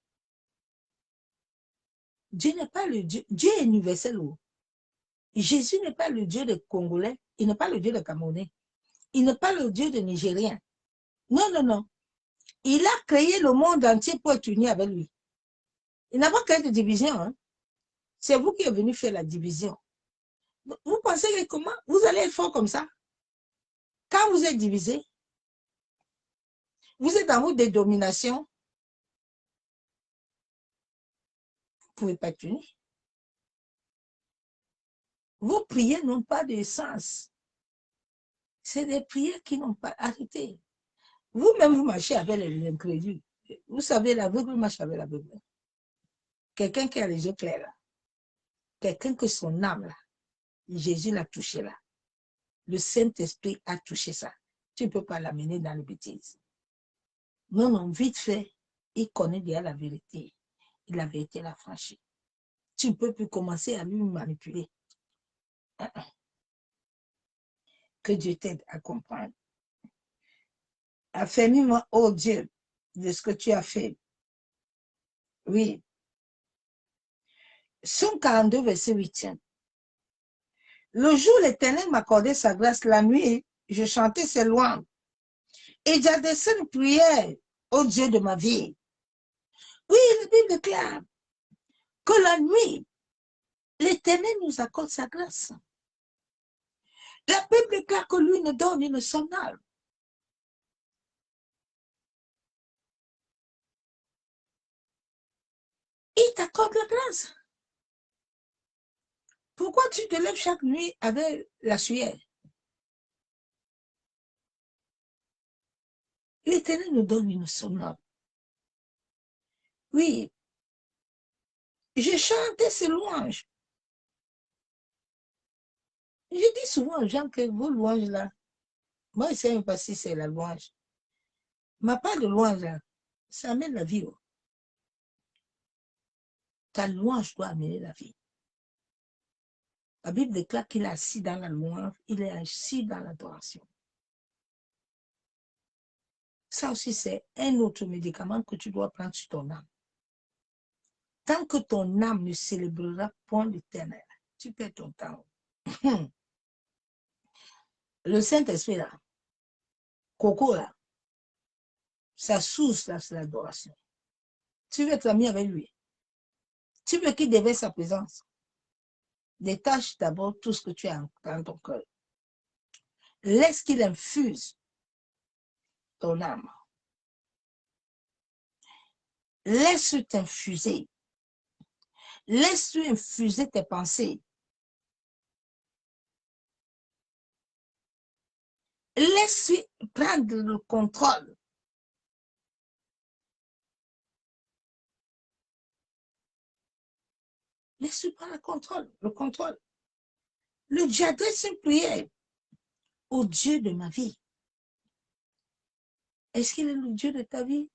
Dieu n'est pas le Dieu. Dieu est universel. Jésus n'est pas le Dieu des Congolais. Il n'est pas le Dieu des Camerounais. Il n'est pas le Dieu des Nigériens. Non, non, non. Il a créé le monde entier pour être uni avec lui. Il n'a pas créé de division. Hein. C'est vous qui êtes venu faire la division. Vous pensez que comment? Vous allez être fort comme ça? Quand vous êtes divisé, vous êtes en mode de domination, vous ne pouvez pas être unis. Vos prières n'ont pas de sens. C'est des prières qui n'ont pas arrêté. Vous-même, vous marchez avec l'incrédule. Vous savez, l'aveugle marche avec l'aveugle. Quelqu'un qui a les yeux clairs là. Quelqu'un que son âme là. Jésus l'a touché là. Le Saint-Esprit a touché ça. Tu ne peux pas l'amener dans les bêtises. Non, non, vite fait, il connaît déjà la vérité. Et la vérité l'a franchi. Tu ne peux plus commencer à lui manipuler. Que Dieu t'aide à comprendre. Affermis-moi, oh Dieu, de ce que tu as fait. Oui. Psaume 42, verset 8. Le jour, l'Éternel m'accordait sa grâce. La nuit, je chantais ses louanges. Et j'adressais une prière au Dieu de ma vie. Oui, la Bible déclare que la nuit, l'Éternel nous accorde sa grâce. La Bible déclare que lui ne dort ni ne somnole. Il t'accorde la grâce. Pourquoi tu te lèves chaque nuit avec la sueur? L'Éternel nous donne une somnole. Oui, je chantais ces louanges. Je dis souvent aux gens que vos louanges là, moi je ne sais même pas si c'est la louange. Ma part de louange là, ça amène la vie. Ta louange doit amener la vie. La Bible déclare qu'il est assis dans la louange, il est assis dans l'adoration. Ça aussi, c'est un autre médicament que tu dois prendre sur ton âme. Tant que ton âme ne célébrera point l'Éternel, tu perds ton temps. Le Saint-Esprit là, Coco là, sa source là, c'est l'adoration. Tu veux être ami avec lui. Tu veux qu'il déverse sa présence. Détache d'abord tout ce que tu as dans ton cœur. Laisse qu'il infuse ton âme. Laisse-le t'infuser. Laisse-lui infuser tes pensées. Laisse-lui prendre le contrôle. Laisse-lui prendre le contrôle. Le Dieu adresse une prière au Dieu de ma vie. Est-ce qu'il est le Dieu de ta vie?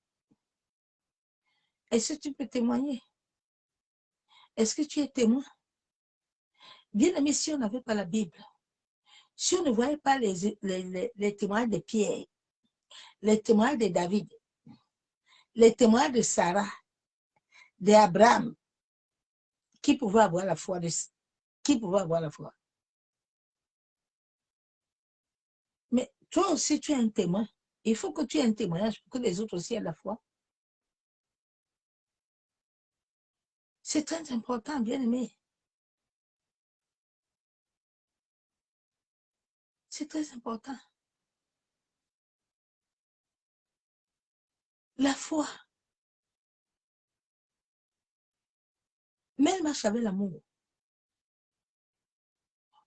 Est-ce que tu peux témoigner? Est-ce que tu es témoin? Bien aimé, si on n'avait pas la Bible, si on ne voyait pas les témoins de Pierre, les témoins de David, les témoins de Sarah, d'Abraham, Qui pouvait avoir la foi Qui pouvait avoir la foi? Mais toi aussi, tu es un témoin. Il faut que tu aies un témoignage pour que les autres aussi aient la foi. C'est très important, bien aimé. C'est très important. La foi. Mais elle marche avec l'amour.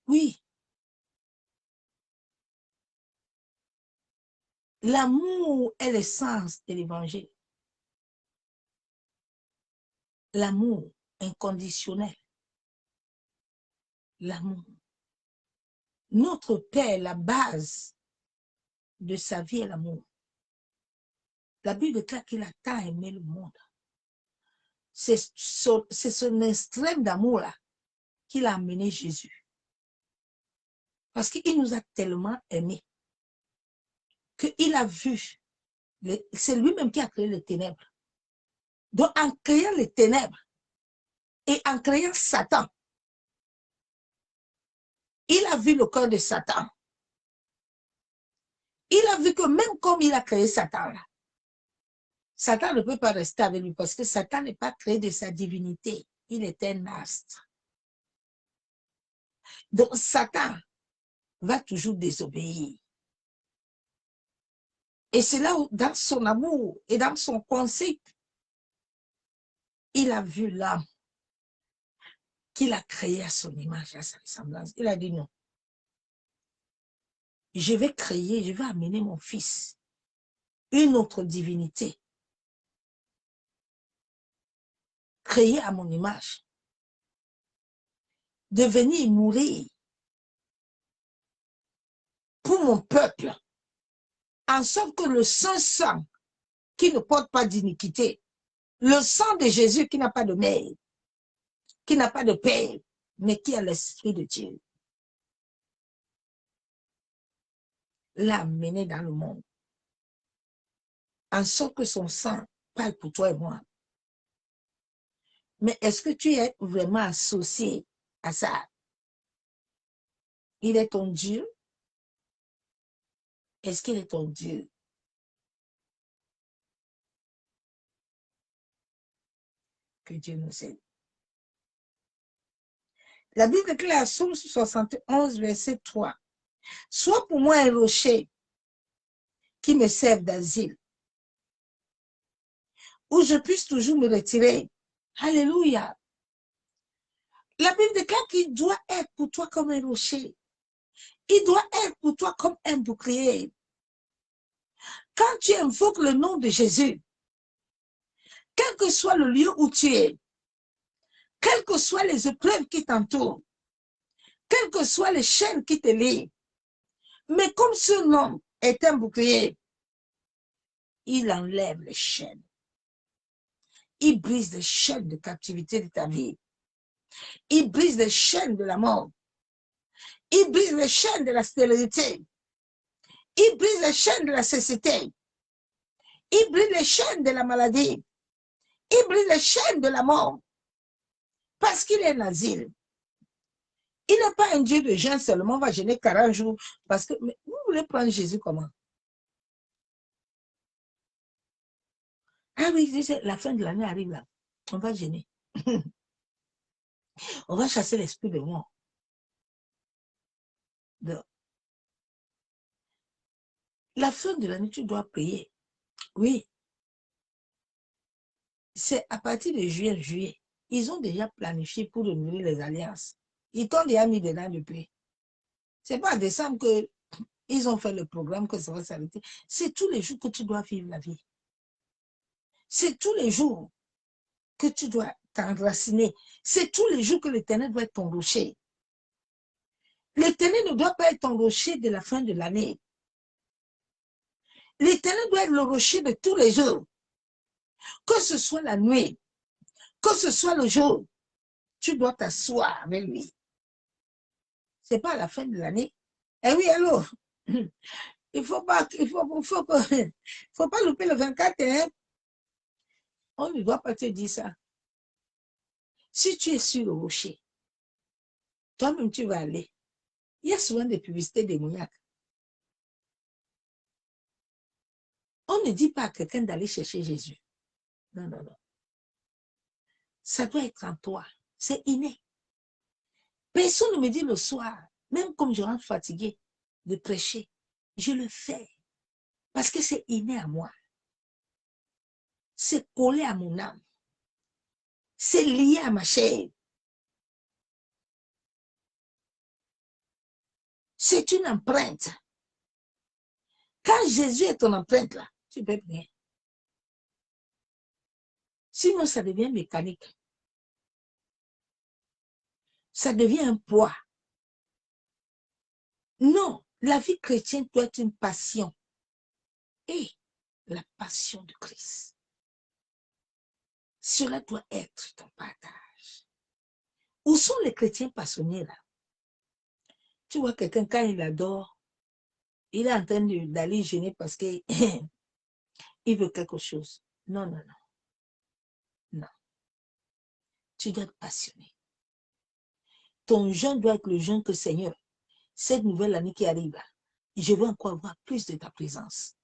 Oui. L'amour est l'essence de l'évangile. L'amour inconditionnel. L'amour. Notre Père, la base de sa vie est l'amour. La Bible déclare qu'il a tant aimé le monde. C'est son extrême d'amour-là qu'il a amené Jésus. Parce qu'il nous a tellement aimés qu'il a vu, c'est lui-même qui a créé les ténèbres. Donc, en créant les ténèbres et en créant Satan, il a vu le cœur de Satan. Il a vu que même comme il a créé Satan, là, Satan ne peut pas rester avec lui parce que Satan n'est pas créé de sa divinité. Il est un astre. Donc, Satan va toujours désobéir. Et c'est là où, dans son amour et dans son principe, il a vu l'âme qu'il a créée à son image, à sa ressemblance. Il a dit non. Je vais créer, je vais amener mon fils, une autre divinité, créée à mon image, de venir mourir pour mon peuple, en sorte que le sang qui ne porte pas d'iniquité, le sang de Jésus qui n'a pas de mère, qui n'a pas de père, mais qui a l'Esprit de Dieu, l'a amené dans le monde, en sorte que son sang parle pour toi et moi. Mais est-ce que tu es vraiment associé à ça? Il est ton Dieu? Est-ce qu'il est ton Dieu? Que Dieu nous aide. La Bible déclare, Psaume 71, verset 3. Sois pour moi un rocher qui me serve d'asile, où je puisse toujours me retirer. Alléluia. La Bible déclare qu'il doit être pour toi comme un rocher. Il doit être pour toi comme un bouclier. Quand tu invoques le nom de Jésus, quel que soit le lieu où tu es, quelles que soient les épreuves qui t'entourent, quelles que soient les chaînes qui te lient, mais comme ce nom est un bouclier, il enlève les chaînes. Il brise les chaînes de captivité de ta vie. Il brise les chaînes de la mort. Il brise les chaînes de la stérilité. Il brise les chaînes de la cécité. Il brise les chaînes de la maladie. Il brise les chaînes de la mort. Parce qu'il est un asile. Il n'est pas un Dieu de jeûne seulement, on va jeûner 40 jours. Parce que mais vous voulez prendre Jésus comment? Ah oui, la fin de l'année arrive là. On va jeûner. On va chasser l'esprit de mort. La fin de l'année, tu dois payer. Oui. C'est à partir de juillet. Ils ont déjà planifié pour renouveler les alliances. Ils t'ont déjà mis dedans depuis. Ce n'est pas en décembre qu'ils ont fait le programme que ça va s'arrêter. C'est tous les jours que tu dois vivre la vie. C'est tous les jours que tu dois t'enraciner. C'est tous les jours que l'Éternel doit être ton rocher. L'Éternel ne doit pas être ton rocher de la fin de l'année. L'Éternel doit être le rocher de tous les jours. Que ce soit la nuit, que ce soit le jour, tu dois t'asseoir avec lui. Ce n'est pas à la fin de l'année. Eh oui, alors, il ne faut pas louper le 24, hein? On ne doit pas te dire ça. Si tu es sur le rocher, toi-même tu vas aller. Il y a souvent des publicités démoniaques. On ne dit pas à quelqu'un d'aller chercher Jésus. Non, non, non. Ça doit être en toi. C'est inné. Personne ne me dit le soir, même comme je rentre fatiguée de prêcher, je le fais parce que c'est inné à moi. C'est collé à mon âme. C'est lié à ma chair. C'est une empreinte. Quand Jésus est ton empreinte là, tu peux rien. Sinon, ça devient mécanique. Ça devient un poids. Non, la vie chrétienne doit être une passion. Et la passion de Christ. Cela doit être ton partage. Où sont les chrétiens passionnés là? Tu vois quelqu'un, quand il adore, il est en train d'aller gêner parce qu'il veut quelque chose. Non, non, non. Non. Tu dois être passionné. Ton jeûne doit être le jeûne que Seigneur, cette nouvelle année qui arrive là, je veux encore avoir plus de ta présence.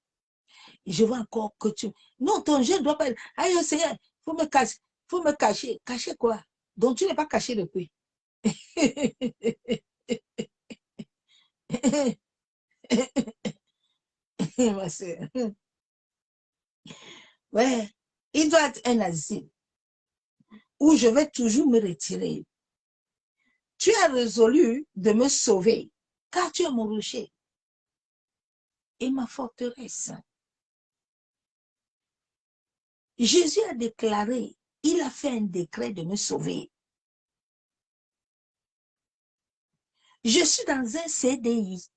Je veux encore que tu... Non, ton jeûne doit pas être... Aïe, Seigneur, il faut me cacher. Faut me cacher. Cacher quoi? Donc tu n'es pas caché depuis. Ma soeur. Ouais, il doit être un asile où je vais toujours me retirer. Tu as résolu de me sauver, car tu es mon rocher et ma forteresse. Jésus a déclaré, il a fait un décret de me sauver. Je suis dans un CDI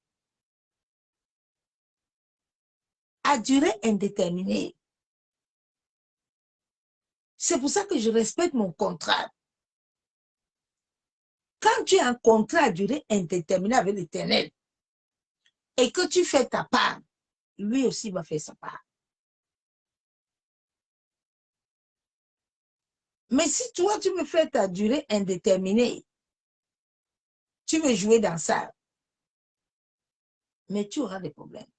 à durée indéterminée. C'est pour ça que je respecte mon contrat. Quand tu as un contrat à durée indéterminée avec l'Éternel et que tu fais ta part, lui aussi va faire sa part. Mais si toi, tu me fais ta durée indéterminée, tu veux jouer dans ça, mais tu auras des problèmes.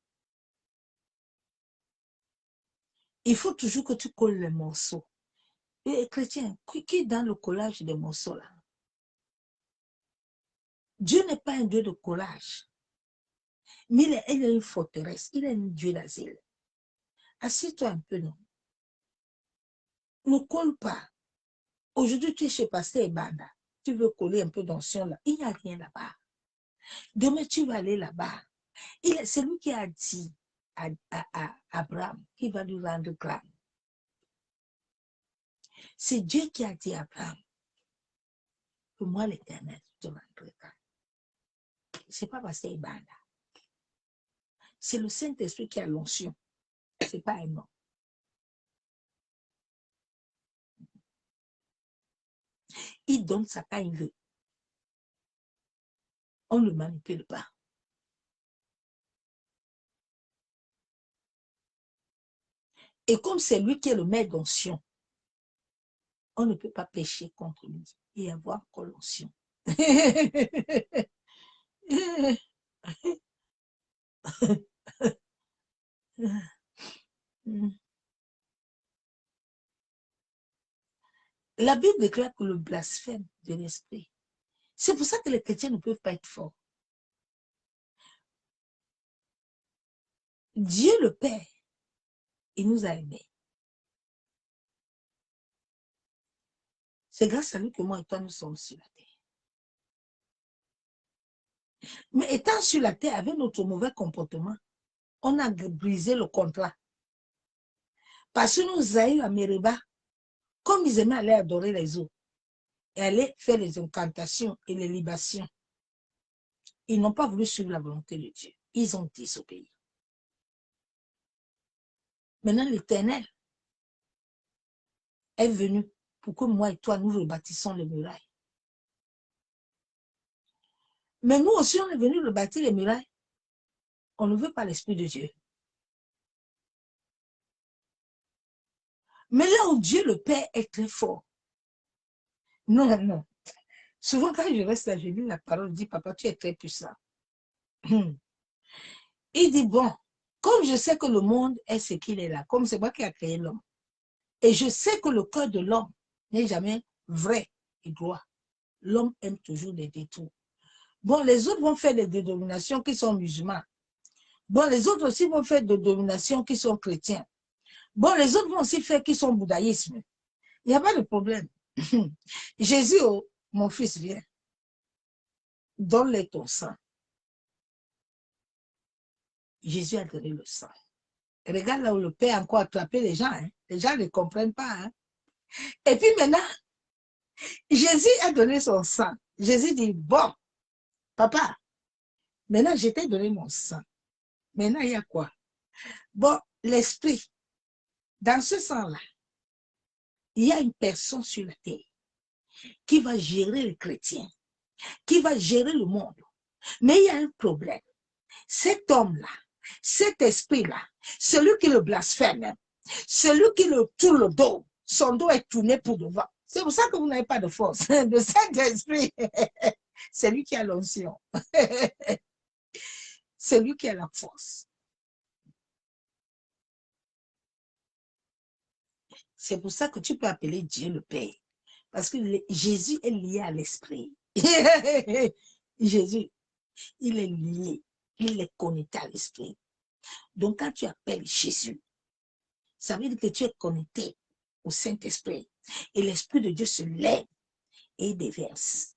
Il faut toujours que tu colles les morceaux. Et chrétien, qui est dans le collage des morceaux là? Dieu n'est pas un Dieu de collage, mais il est une forteresse, il est un Dieu d'asile. Assieds-toi un peu, non? Ne colle pas. Aujourd'hui, tu es chez Pasteur Ebanda. Tu veux coller un peu d'onction là. Il n'y a rien là-bas. Demain, tu vas aller là-bas. C'est lui qui a dit à Abraham qu'il va lui rendre grâce. C'est Dieu qui a dit à Abraham que moi, l'Éternel, je te rendrai grâce. Ce n'est pas Pasteur Ebanda. C'est le Saint-Esprit qui a l'onction. Ce n'est pas un nom. Il donne ça quand il veut. On ne le manipule pas. Et comme c'est lui qui est le maître d'onction, on ne peut pas pécher contre lui et avoir encore l'onction. La Bible déclare que le blasphème de l'esprit. C'est pour ça que les chrétiens ne peuvent pas être forts. Dieu le Père, il nous a aimés. C'est grâce à lui que moi et toi, nous sommes sur la terre. Mais étant sur la terre, avec notre mauvais comportement, on a brisé le contrat. Parce que nous aïeux à Mériba, comme ils aimaient aller adorer les eaux, et aller faire les incantations et les libations, ils n'ont pas voulu suivre la volonté de Dieu. Ils ont désobéi. Maintenant, l'Éternel est venu pour que moi et toi, nous rebâtissons les murailles. Mais nous aussi, on est venu rebâtir les murailles. On ne veut pas l'Esprit de Dieu. Mais là où Dieu le Père est très fort, Non, non. Souvent, quand je reste là, je lis la parole, je dis, papa, tu es très puissant. Il dit, bon, comme je sais que le monde est ce qu'il est là, comme c'est moi qui ai créé l'homme, et je sais que le cœur de l'homme n'est jamais vrai et droit. L'homme aime toujours des détours. Bon, les autres vont faire des dénominations qui sont musulmans. Bon, les autres aussi vont faire des dénominations qui sont chrétiens. Bon, les autres vont aussi faire qui sont bouddhisme. Il n'y a pas de problème. Jésus, oh, mon fils, viens. Donne-les ton sang. Jésus a donné le sang. Regarde là où le Père a encore attrapé les gens. Hein. Les gens ne comprennent pas. Hein. Et puis maintenant, Jésus a donné son sang. Jésus dit, bon, papa, maintenant je t'ai donné mon sang. Maintenant, il y a quoi? Bon, l'esprit, dans ce sang-là, il y a une personne sur la terre qui va gérer les chrétiens, qui va gérer le monde. Mais il y a un problème. Cet homme-là, cet esprit-là, celui qui le blasphème, celui qui le tourne le dos, son dos est tourné pour devant. C'est pour ça que vous n'avez pas de force. De cet esprit, c'est lui qui a l'onction. C'est lui qui a la force. C'est pour ça que tu peux appeler Dieu le Père. Parce que Jésus est lié à l'esprit. Jésus, il est lié. Il est connecté à l'esprit. Donc, quand tu appelles Jésus, ça veut dire que tu es connecté au Saint-Esprit. Et l'Esprit de Dieu se lève et déverse.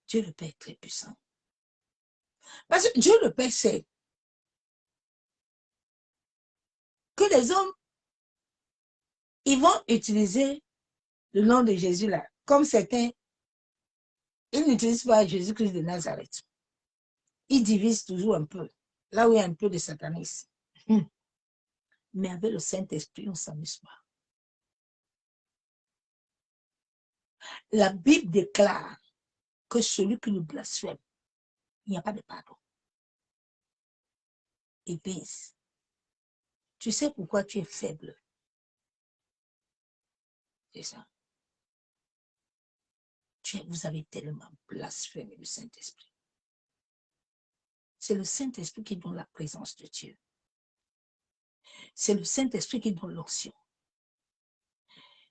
Dieu le Père est très puissant. Parce que Dieu le Père sait que les hommes, ils vont utiliser le nom de Jésus là, comme certains, ils n'utilisent pas Jésus-Christ de Nazareth. Ils divisent toujours un peu, là où il y a un peu de satanisme. Mais avec le Saint-Esprit, on ne s'amuse pas. La Bible déclare que celui qui nous blasphème, il n'y a pas de pardon. Église, tu sais pourquoi tu es faible? C'est ça. Vous avez tellement blasphémé le Saint-Esprit. C'est le Saint-Esprit qui donne la présence de Dieu. C'est le Saint-Esprit qui donne l'onction.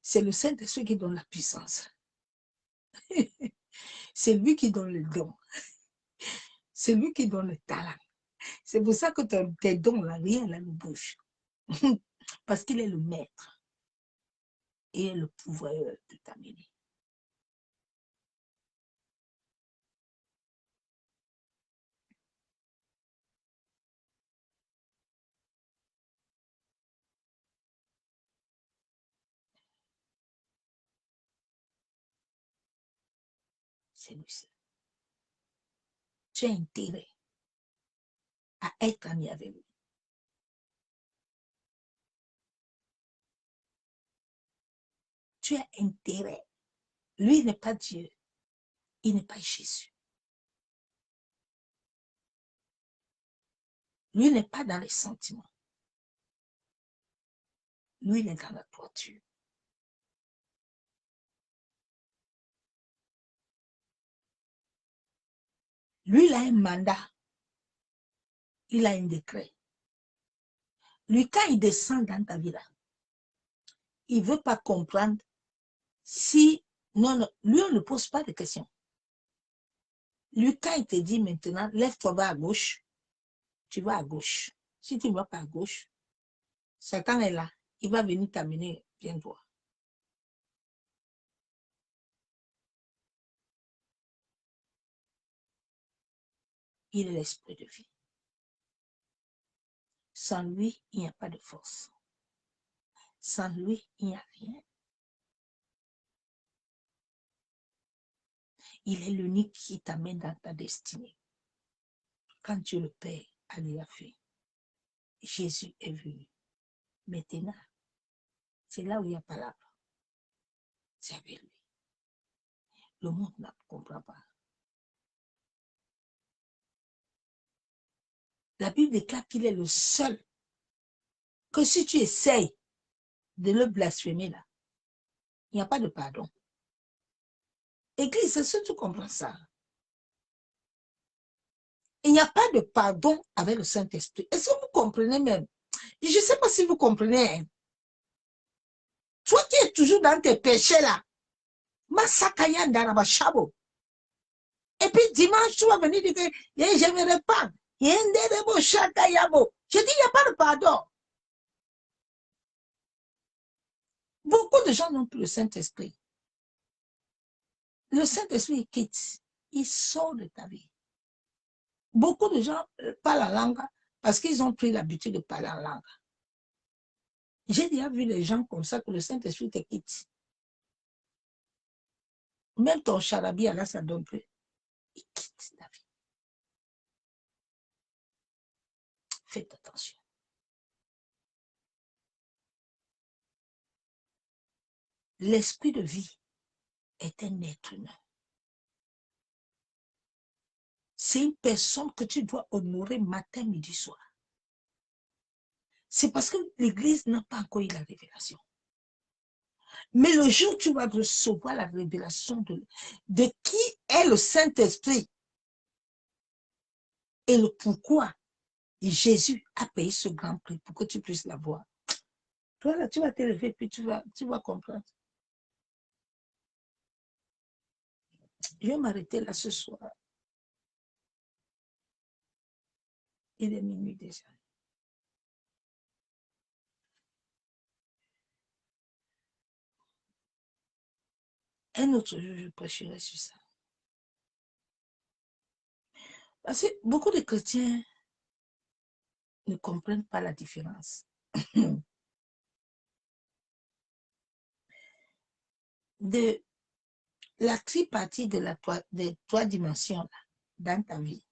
C'est le Saint-Esprit qui donne la puissance. C'est lui qui donne le don. C'est lui qui donne le talent. C'est pour ça que tes dons, là, rien là ne bouge. Parce qu'il est le maître et le pouvoir de t'amener. C'est lui seul. Tu as intérêt à être ami avec lui. Tu as intérêt. Lui n'est pas Dieu. Il n'est pas Jésus. Lui n'est pas dans les sentiments. Lui, il est dans la droiture. Lui, il a un mandat. Il a un décret. Lui, quand il descend dans ta vie là, il ne veut pas comprendre si... Non, non, lui, on ne pose pas de questions. Lui, quand il te dit maintenant, lève-toi, va à gauche, tu vas à gauche. Si tu ne vas pas à gauche, Satan est là. Il va venir t'amener bien droit. Il est l'esprit de vie. Sans lui, il n'y a pas de force. Sans lui, il n'y a rien. Il est l'unique qui t'amène dans ta destinée. Quand Dieu le Père a déjà fait, Jésus est venu. Maintenant, c'est là où il y a parole. C'est avec lui. Le monde ne comprend pas. La Bible déclare qu'il est le seul que si tu essayes de le blasphémer là, il n'y a pas de pardon. Église, est-ce que tu comprends ça? Il n'y a pas de pardon avec le Saint-Esprit. Est-ce que vous comprenez même? Je ne sais pas si vous comprenez. Hein? Toi qui es toujours dans tes péchés là, et puis dimanche, tu vas venir dire que j'aimerais pas. Je dis, il n'y a pas de pardon. Beaucoup de gens n'ont plus le Saint-Esprit. Le Saint-Esprit quitte. Il sort de ta vie. Beaucoup de gens parlent en langue parce qu'ils ont pris l'habitude de parler en langue. J'ai déjà vu des gens comme ça que le Saint-Esprit te quitte. Même ton charabia, là, ça donne plus. Il quitte ta vie. Faites attention. L'esprit de vie est un être humain. C'est une personne que tu dois honorer matin, midi, soir. C'est parce que l'Église n'a pas encore eu la révélation. Mais le jour où tu vas recevoir la révélation de qui est le Saint-Esprit et le pourquoi Jésus a payé ce grand prix pour que tu puisses l'avoir. Toi, là, tu vas te lever puis tu vas comprendre. Je vais m'arrêter là ce soir. Il est minuit déjà. Un autre jour, je prêcherai sur ça. Parce que beaucoup de chrétiens ne comprennent pas la différence. De la tripartie des trois dimensions là, dans ta vie.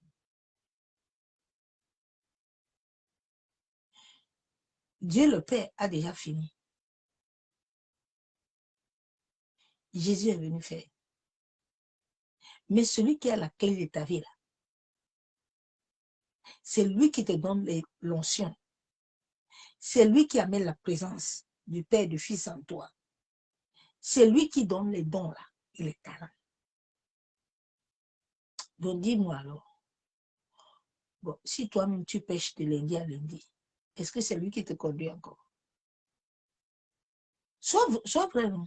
Dieu le Père a déjà fini. Jésus est venu faire. Mais celui qui a la clé de ta vie là, c'est lui qui te donne l'onction. C'est lui qui amène la présence du Père et du Fils en toi. C'est lui qui donne les dons là et les talents. Donc dis-moi alors, bon, si toi-même tu pêches de lundi à lundi, est-ce que c'est lui qui te conduit encore? Sois vraiment.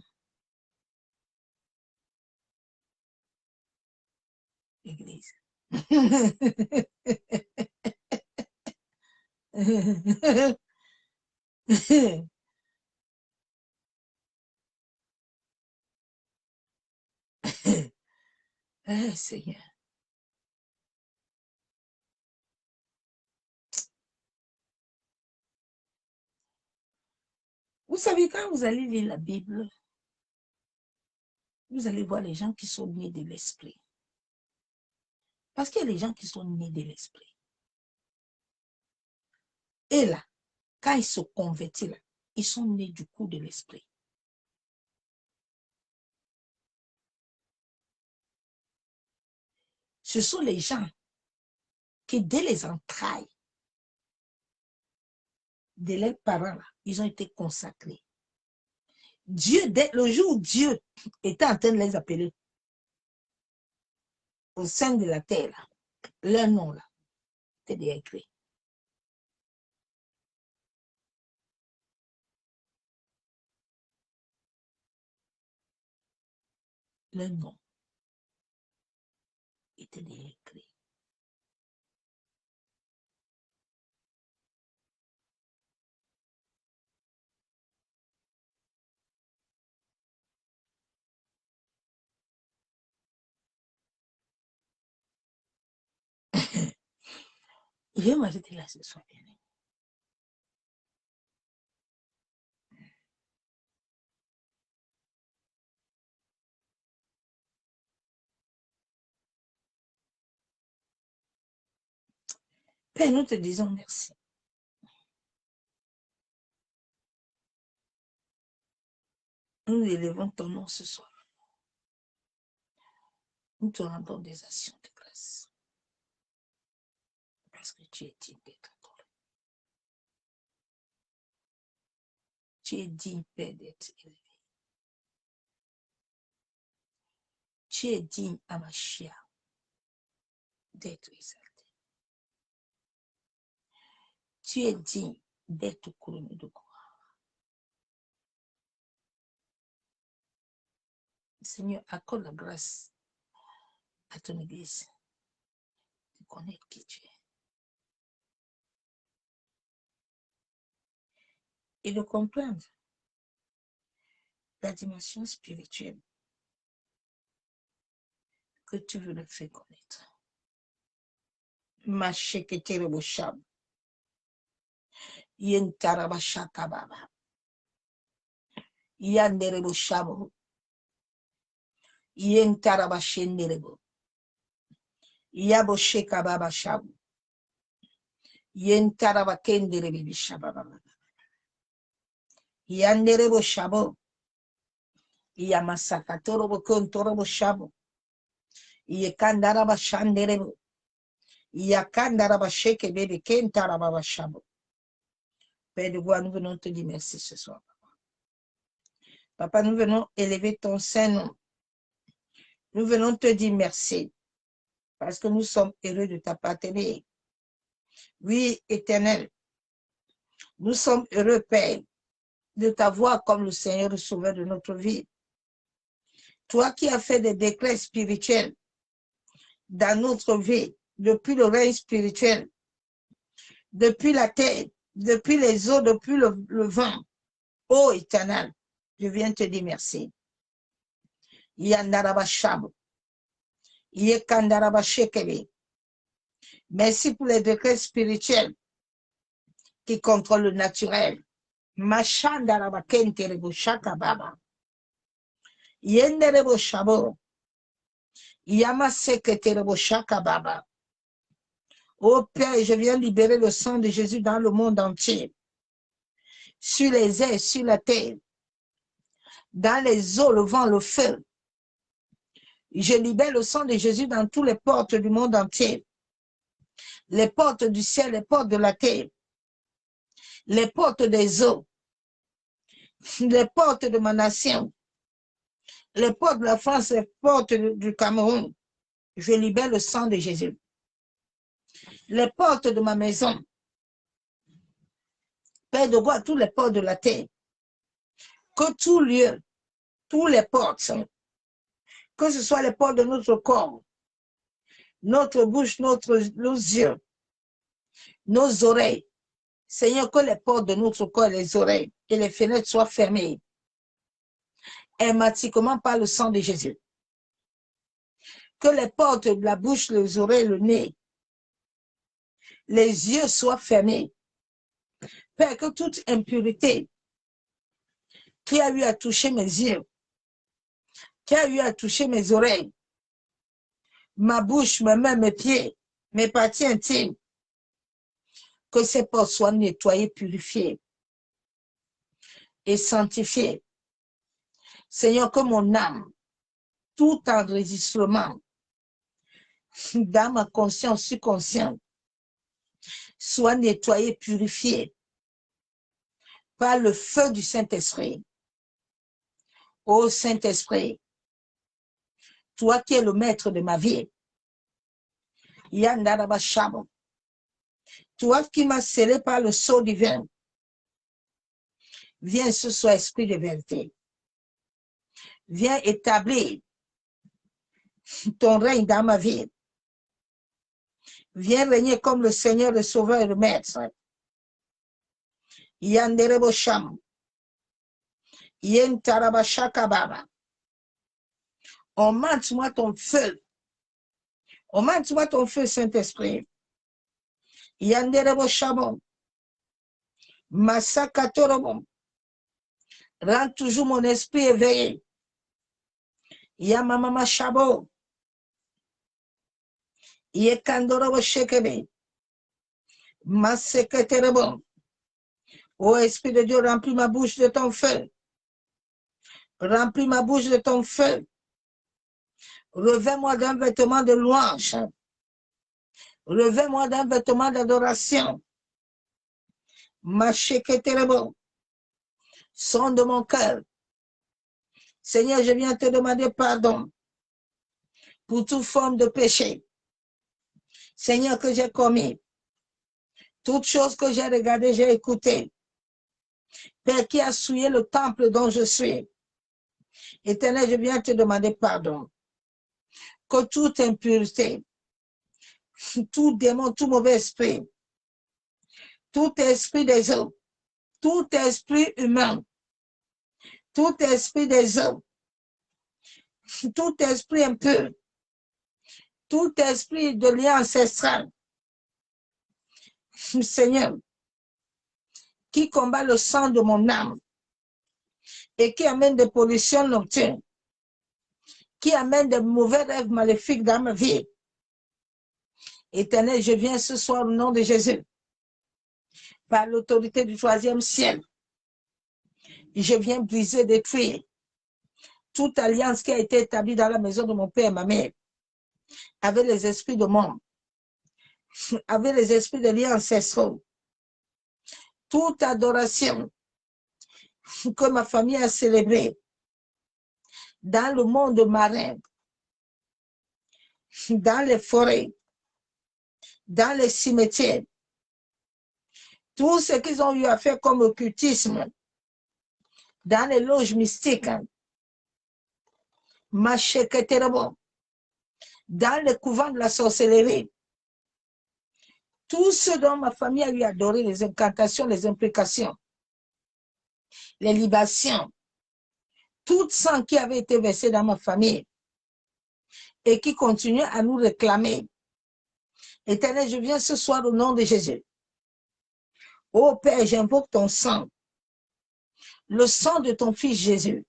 Église. Seigneur. Vous savez, quand vous allez lire la Bible, vous allez voir les gens qui sont nés de l'esprit. Parce qu'il y a des gens qui sont nés de l'esprit. Et là, quand ils se convertissent, là, ils sont nés du coup de l'esprit. Ce sont les gens qui, dès les entrailles de leurs parents, là, ils ont été consacrés. Dieu, dès le jour où Dieu était en train de les appeler au sein de la terre, là, leur nom là, était déjà écrit. Leur nom était déjà écrit. Je vais m'arrêter là ce soir, bien aimé. Père, nous te disons merci. Nous élevons ton nom ce soir. Nous te rendons des actions de grâce. Parce que tu es digne d'être adoré. Tu es digne, Père, d'être élevé. Tu es digne, Amashia, d'être exalté. Tu es digne d'être couronné de gloire. Seigneur, accorde la grâce à ton Église de connaître qui tu es. Et de comprendre la dimension spirituelle que tu veux leur faire connaître. Masheketereboshab, yentarabashakababa, yandereboshabo, yentarabashenderebo, yaboshekababashabu, yentarabakenderebibishababa, yandereboshabo, yamasakatorobokontoroboshabo, yekandarabashanderebo, yakandarabashekebebekentarababashabo. Père de gloire, nous venons te dire merci ce soir. Papa, nous venons élever ton Saint-Nom. Nous venons te dire merci parce que nous sommes heureux de t'appartenir. Oui, Éternel, nous sommes heureux, Père, de t'avoir comme le Seigneur le Sauveur de notre vie. Toi qui as fait des décrets spirituels dans notre vie, depuis le règne spirituel, depuis la terre, depuis les eaux, depuis le vent. Ô Éternel, je viens te dire merci. Yandarabashab, Yekandarabashekebe. Merci pour les décrets spirituels qui contrôlent le naturel. Mashandarabakenterebo shakababa. Yenderebo shabo. Yamaseketerebo shakababa. Ô Père, je viens libérer le sang de Jésus dans le monde entier. Sur les airs, sur la terre. Dans les eaux, le vent, le feu. Je libère le sang de Jésus dans toutes les portes du monde entier. Les portes du ciel, les portes de la terre. Les portes des eaux. Les portes de ma nation. Les portes de la France, les portes du Cameroun. Je libère le sang de Jésus. Les portes de ma maison. Père de gloire, tous les portes de la terre. Que tout lieu, tous les portes, que ce soit les portes de notre corps, notre bouche, nos yeux, nos oreilles. Seigneur, que les portes de notre corps, les oreilles et les fenêtres soient fermées hermétiquement par le sang de Jésus. Que les portes de la bouche, les oreilles, le nez, les yeux soient fermés. Père, que toute impureté qui a eu à toucher mes yeux, qui a eu à toucher mes oreilles, ma bouche, mes mains, mes pieds, mes parties intimes, que ces portes soient nettoyées, purifiées et sanctifiées. Seigneur, que mon âme, tout enregistrement dans ma conscience subconsciente, soit nettoyé, purifié par le feu du Saint-Esprit. Ô Saint-Esprit, toi qui es le maître de ma vie, Yandarabashabo, toi qui m'as scellé par le sceau divin, viens ce soir, Esprit de vérité. Viens établir ton règne dans ma vie. Viens régner comme le Seigneur, le Sauveur et le Maître. Yanderebosham, Yentarabashakababa. Augmente-moi ton feu. Augmente-moi ton feu, Saint-Esprit. Yanderebosham, Massakatorobom. Rends toujours mon esprit éveillé. Yamamama Shabo. Yekandorobo Shekebe. Masseketerebo. Ô Esprit de Dieu, remplis ma bouche de ton feu. Remplis ma bouche de ton feu. Revêt-moi d'un vêtement de louange. Revêt-moi d'un vêtement d'adoration. Masheketerebo. sonde mon cœur. Seigneur, je viens te demander pardon pour toute forme de péché. Seigneur, que j'ai commis. Toute chose que j'ai regardée, j'ai écouté. Père, qui a souillé le temple dont je suis. Éternel, je viens te demander pardon. Que toute impureté, tout démon, tout mauvais esprit, tout esprit des hommes, tout esprit humain, tout esprit des hommes, tout esprit impur, tout esprit de lien ancestral, Seigneur, qui combat le sang de mon âme et qui amène des pollutions nocturnes, qui amène des mauvais rêves maléfiques dans ma vie. Éternel, je viens ce soir au nom de Jésus, par l'autorité du troisième ciel. Je viens briser, détruire toute alliance qui a été établie dans la maison de mon père et ma mère, avec les esprits de monde, avec les esprits de liens ancestraux. Toute adoration que ma famille a célébrée dans le monde marin, dans les forêts, dans les cimetières, tout ce qu'ils ont eu à faire comme occultisme, dans les loges mystiques, dans les couvents de la sorcellerie, tout ce dont ma famille a eu adoré, les incantations, les implications, les libations, tout sang qui avait été versé dans ma famille et qui continue à nous réclamer. Éternel, je viens ce soir au nom de Jésus. Ô Père, j'invoque ton sang, le sang de ton Fils Jésus,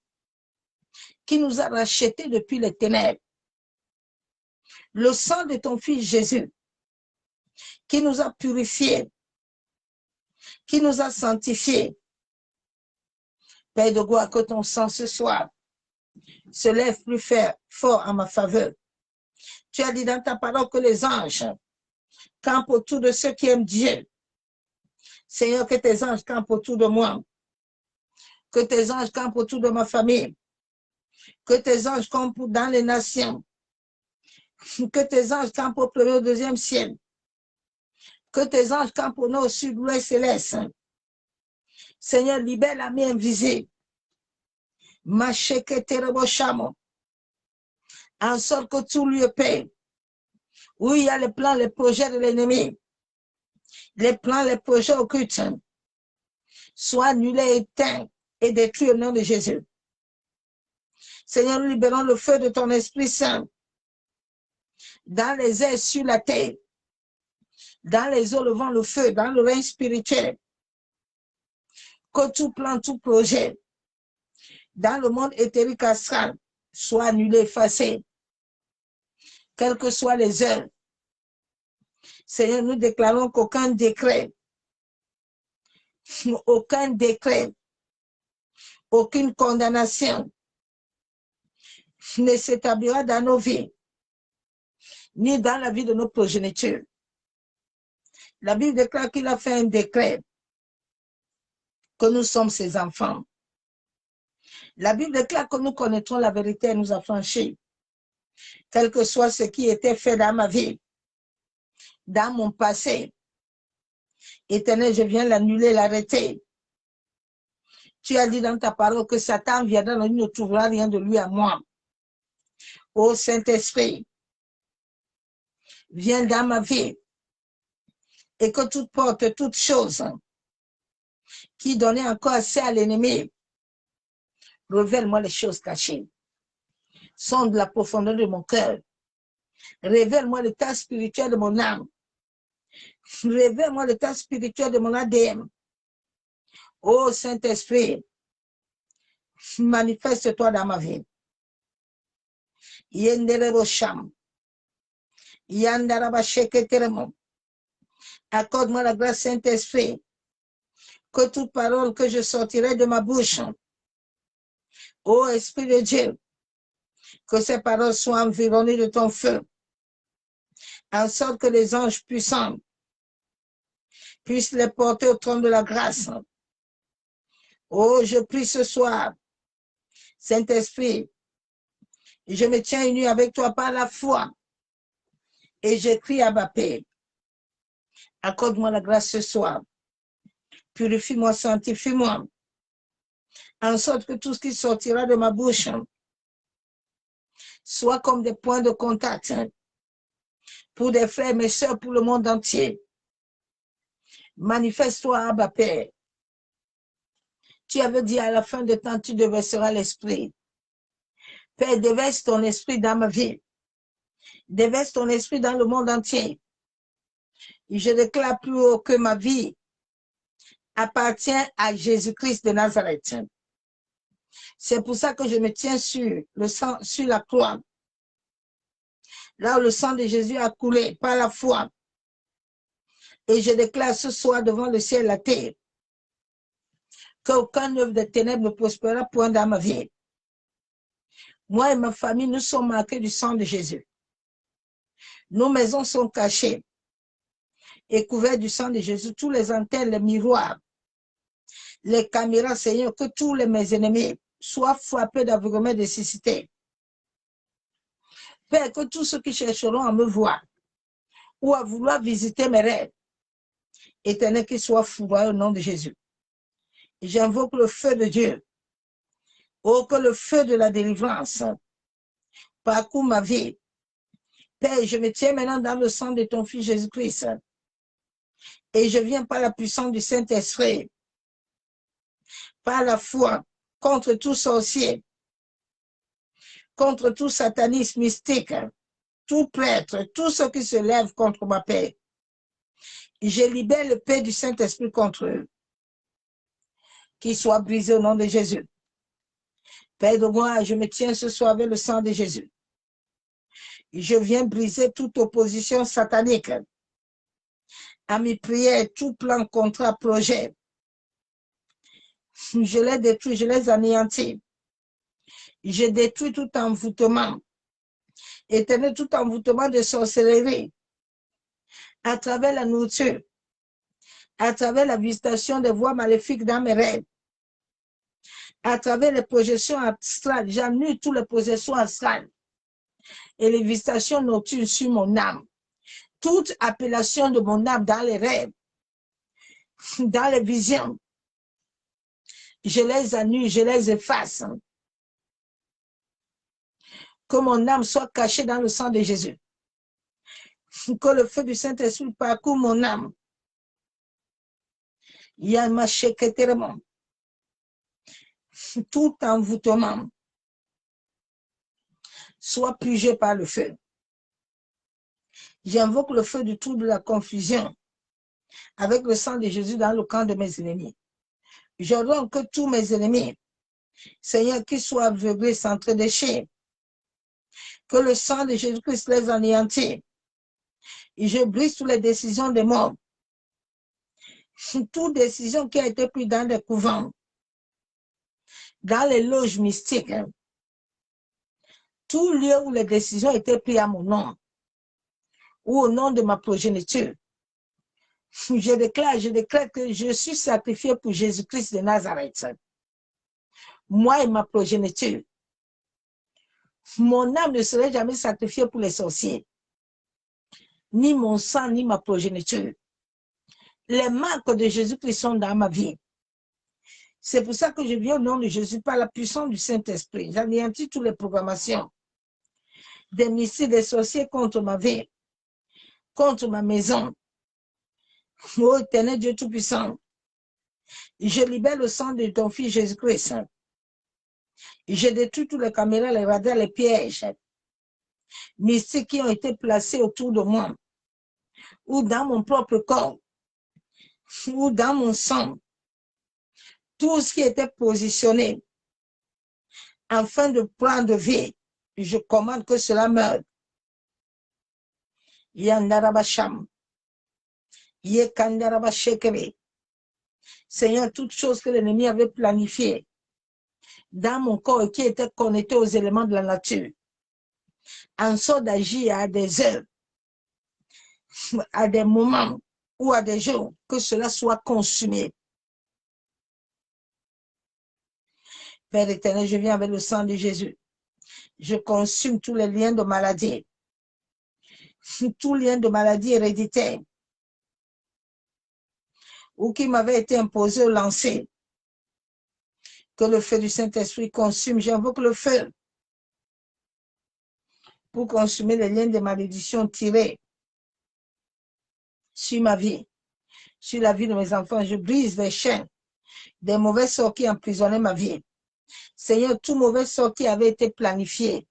qui nous a rachetés depuis les ténèbres. Le sang de ton Fils Jésus, qui nous a purifiés, qui nous a sanctifiés. Père de gloire, que ton sang ce soir se lève plus fort en ma faveur. Tu as dit dans ta parole que les anges campent autour de ceux qui aiment Dieu. Seigneur, que tes anges campent autour de moi. Que tes anges campent autour de ma famille. Que tes anges campent dans les nations. Que tes anges campent au premier et au deuxième ciel. Que tes anges campent au nord, au sud, l'ouest et l'est. Seigneur, libère la main invisible. En sorte que tout lieu paix, où il y a les plans, les projets de l'ennemi, les plans, les projets occultes, soient annulés, éteints et détruits au nom de Jésus. Seigneur, nous libérons le feu de ton Esprit Saint dans les airs, sur la terre, dans les eaux, le vent, le feu, dans le règne spirituel. Que tout plan, tout projet, dans le monde éthérique astral, soit annulé, effacé, quelles que soient les heures. Seigneur, nous déclarons qu'aucun décret, aucune condamnation ne s'établira dans nos vies, ni dans la vie de nos progénitures. La Bible déclare qu'il a fait un décret, que nous sommes ses enfants. La Bible déclare que nous connaîtrons la vérité et nous affranchir, quel que soit ce qui était fait dans ma vie, dans mon passé. Éternel, je viens l'annuler, l'arrêter. Tu as dit dans ta parole que Satan viendra, il ne trouvera rien de lui à moi. Ô Saint-Esprit, viens dans ma vie et que toute porte, toute chose qui donnait encore assez à l'ennemi, révèle-moi les choses cachées. Sonde la profondeur de mon cœur. Révèle-moi l'état spirituel de mon âme. Révèle-moi l'état spirituel de mon ADN. Ô Saint-Esprit, manifeste-toi dans ma vie. Accorde-moi la grâce, Saint-Esprit, que toute parole que je sortirai de ma bouche, ô Esprit de Dieu, que ces paroles soient environnées de ton feu, en sorte que les anges puissants puissent les porter au trône de la grâce, Oh, je prie ce soir, Saint-Esprit, je me tiens uni avec toi par la foi et je crie à ma Père. Accorde-moi la grâce ce soir. Purifie-moi, sanctifie-moi, en sorte que tout ce qui sortira de ma bouche soit comme des points de contact pour des frères et mes sœurs, pour le monde entier. Manifeste-toi, Abba Père. Tu avais dit à la fin de temps, tu déverseras l'esprit. Père, déverse ton esprit dans ma vie. Déverse ton esprit dans le monde entier. Et je déclare plus haut que ma vie appartient à Jésus-Christ de Nazareth. C'est pour ça que je me tiens sur le sang, sur la croix. Là où le sang de Jésus a coulé par la foi. Et je déclare ce soir devant le ciel et la terre qu'aucun œuvre de ténèbres ne prospérera point dans ma vie. Moi et ma famille, nous sommes marqués du sang de Jésus. Nos maisons sont cachées et couvertes du sang de Jésus. Tous les antennes, les miroirs, les caméras, Seigneur, que tous mes ennemis soient frappés d'aveuglement et de cécité. Père, que tous ceux qui chercheront à me voir ou à vouloir visiter mes rêves, Éternel, qu'ils soient foudroyés au nom de Jésus. J'invoque le feu de Dieu. Oh, que le feu de la délivrance parcourt ma vie. Père, je me tiens maintenant dans le sang de ton Fils Jésus-Christ. Et je viens par la puissance du Saint-Esprit, par la foi, contre tout sorcier, contre tout satanisme mystique, tout prêtre, tout ce qui se lève contre ma paix. Je libère le paix du Saint-Esprit contre eux. Qu'il soit brisé au nom de Jésus. Père de moi, je me tiens ce soir avec le sang de Jésus. Je viens briser toute opposition satanique à mes prières, tout plan, contrat, projet. Je les détruis, je les anéantis. Je détruis tout envoûtement. Éternel, tout envoûtement de sorcellerie à travers la nourriture, à travers la visitation des voies maléfiques dans mes rêves, à travers les projections astrales. J'annule toutes les projections astrales et les visitations nocturnes sur mon âme. Toute appellation de mon âme dans les rêves, dans les visions, je les annule, je les efface. Que mon âme soit cachée dans le sang de Jésus. Que le feu du Saint-Esprit parcourt mon âme. Tout envoûtement soit purgé par le feu. J'invoque le feu du trou de la confusion avec le sang de Jésus dans le camp de mes ennemis. J'ordonne que tous mes ennemis, Seigneur, qu'ils soient aveuglés, s'entre-déchets, que le sang de Jésus-Christ les anéantisse. Et je brise toutes les décisions des morts. Toute décision qui a été prise dans des couvents, dans les loges mystiques, tout lieu où les décisions étaient prises à mon nom, ou au nom de ma progéniture, je déclare que je suis sacrifié pour Jésus-Christ de Nazareth. Moi et ma progéniture. Mon âme ne serait jamais sacrifiée pour les sorciers. Ni mon sang, ni ma progéniture. Les marques de Jésus-Christ sont dans ma vie. C'est pour ça que je viens au nom de Jésus par la puissance du Saint-Esprit. J'anéantis toutes les programmations des missiles des sorciers contre ma vie, contre ma maison. Ô éternel Dieu Tout-Puissant, je libère le sang de ton Fils Jésus-Christ. Je détruis toutes les caméras, les radars, les pièges mystiques qui ont été placés autour de moi, ou dans mon propre corps, ou dans mon sang. Tout ce qui était positionné afin de prendre vie, je commande que cela meure. Yandarabasham. Yekandarabashekere. Seigneur, toutes choses que l'ennemi avait planifiées dans mon corps et qui étaient connectées aux éléments de la nature, en sorte d'agir à des heures, à des moments ou à des jours, que cela soit consumé. Père éternel, je viens avec le sang de Jésus. Je consume tous les liens de maladie. Tout lien de maladie héréditaire ou qui m'avait été imposé ou lancé. Que le feu du Saint-Esprit consume. J'invoque le feu pour consumer les liens de malédiction tirés sur ma vie, sur la vie de mes enfants. Je brise les chaînes des mauvais sorts qui emprisonnaient ma vie. Seigneur, tout mauvais sort qui avait été planifié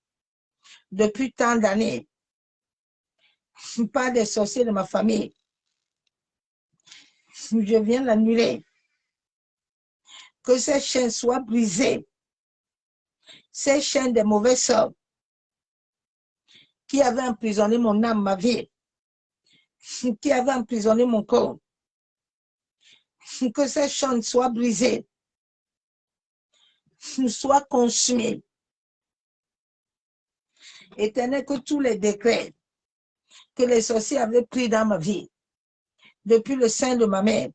depuis tant d'années par des sorciers de ma famille, je viens l'annuler. Que ces chaînes soient brisées. Ces chaînes des mauvais sorts qui avaient emprisonné mon âme, ma vie, qui avaient emprisonné mon corps. Que ces chaînes soient brisées, soient consumées. Éternel, que tous les décrets que les sorciers avaient pris dans ma vie, depuis le sein de ma mère,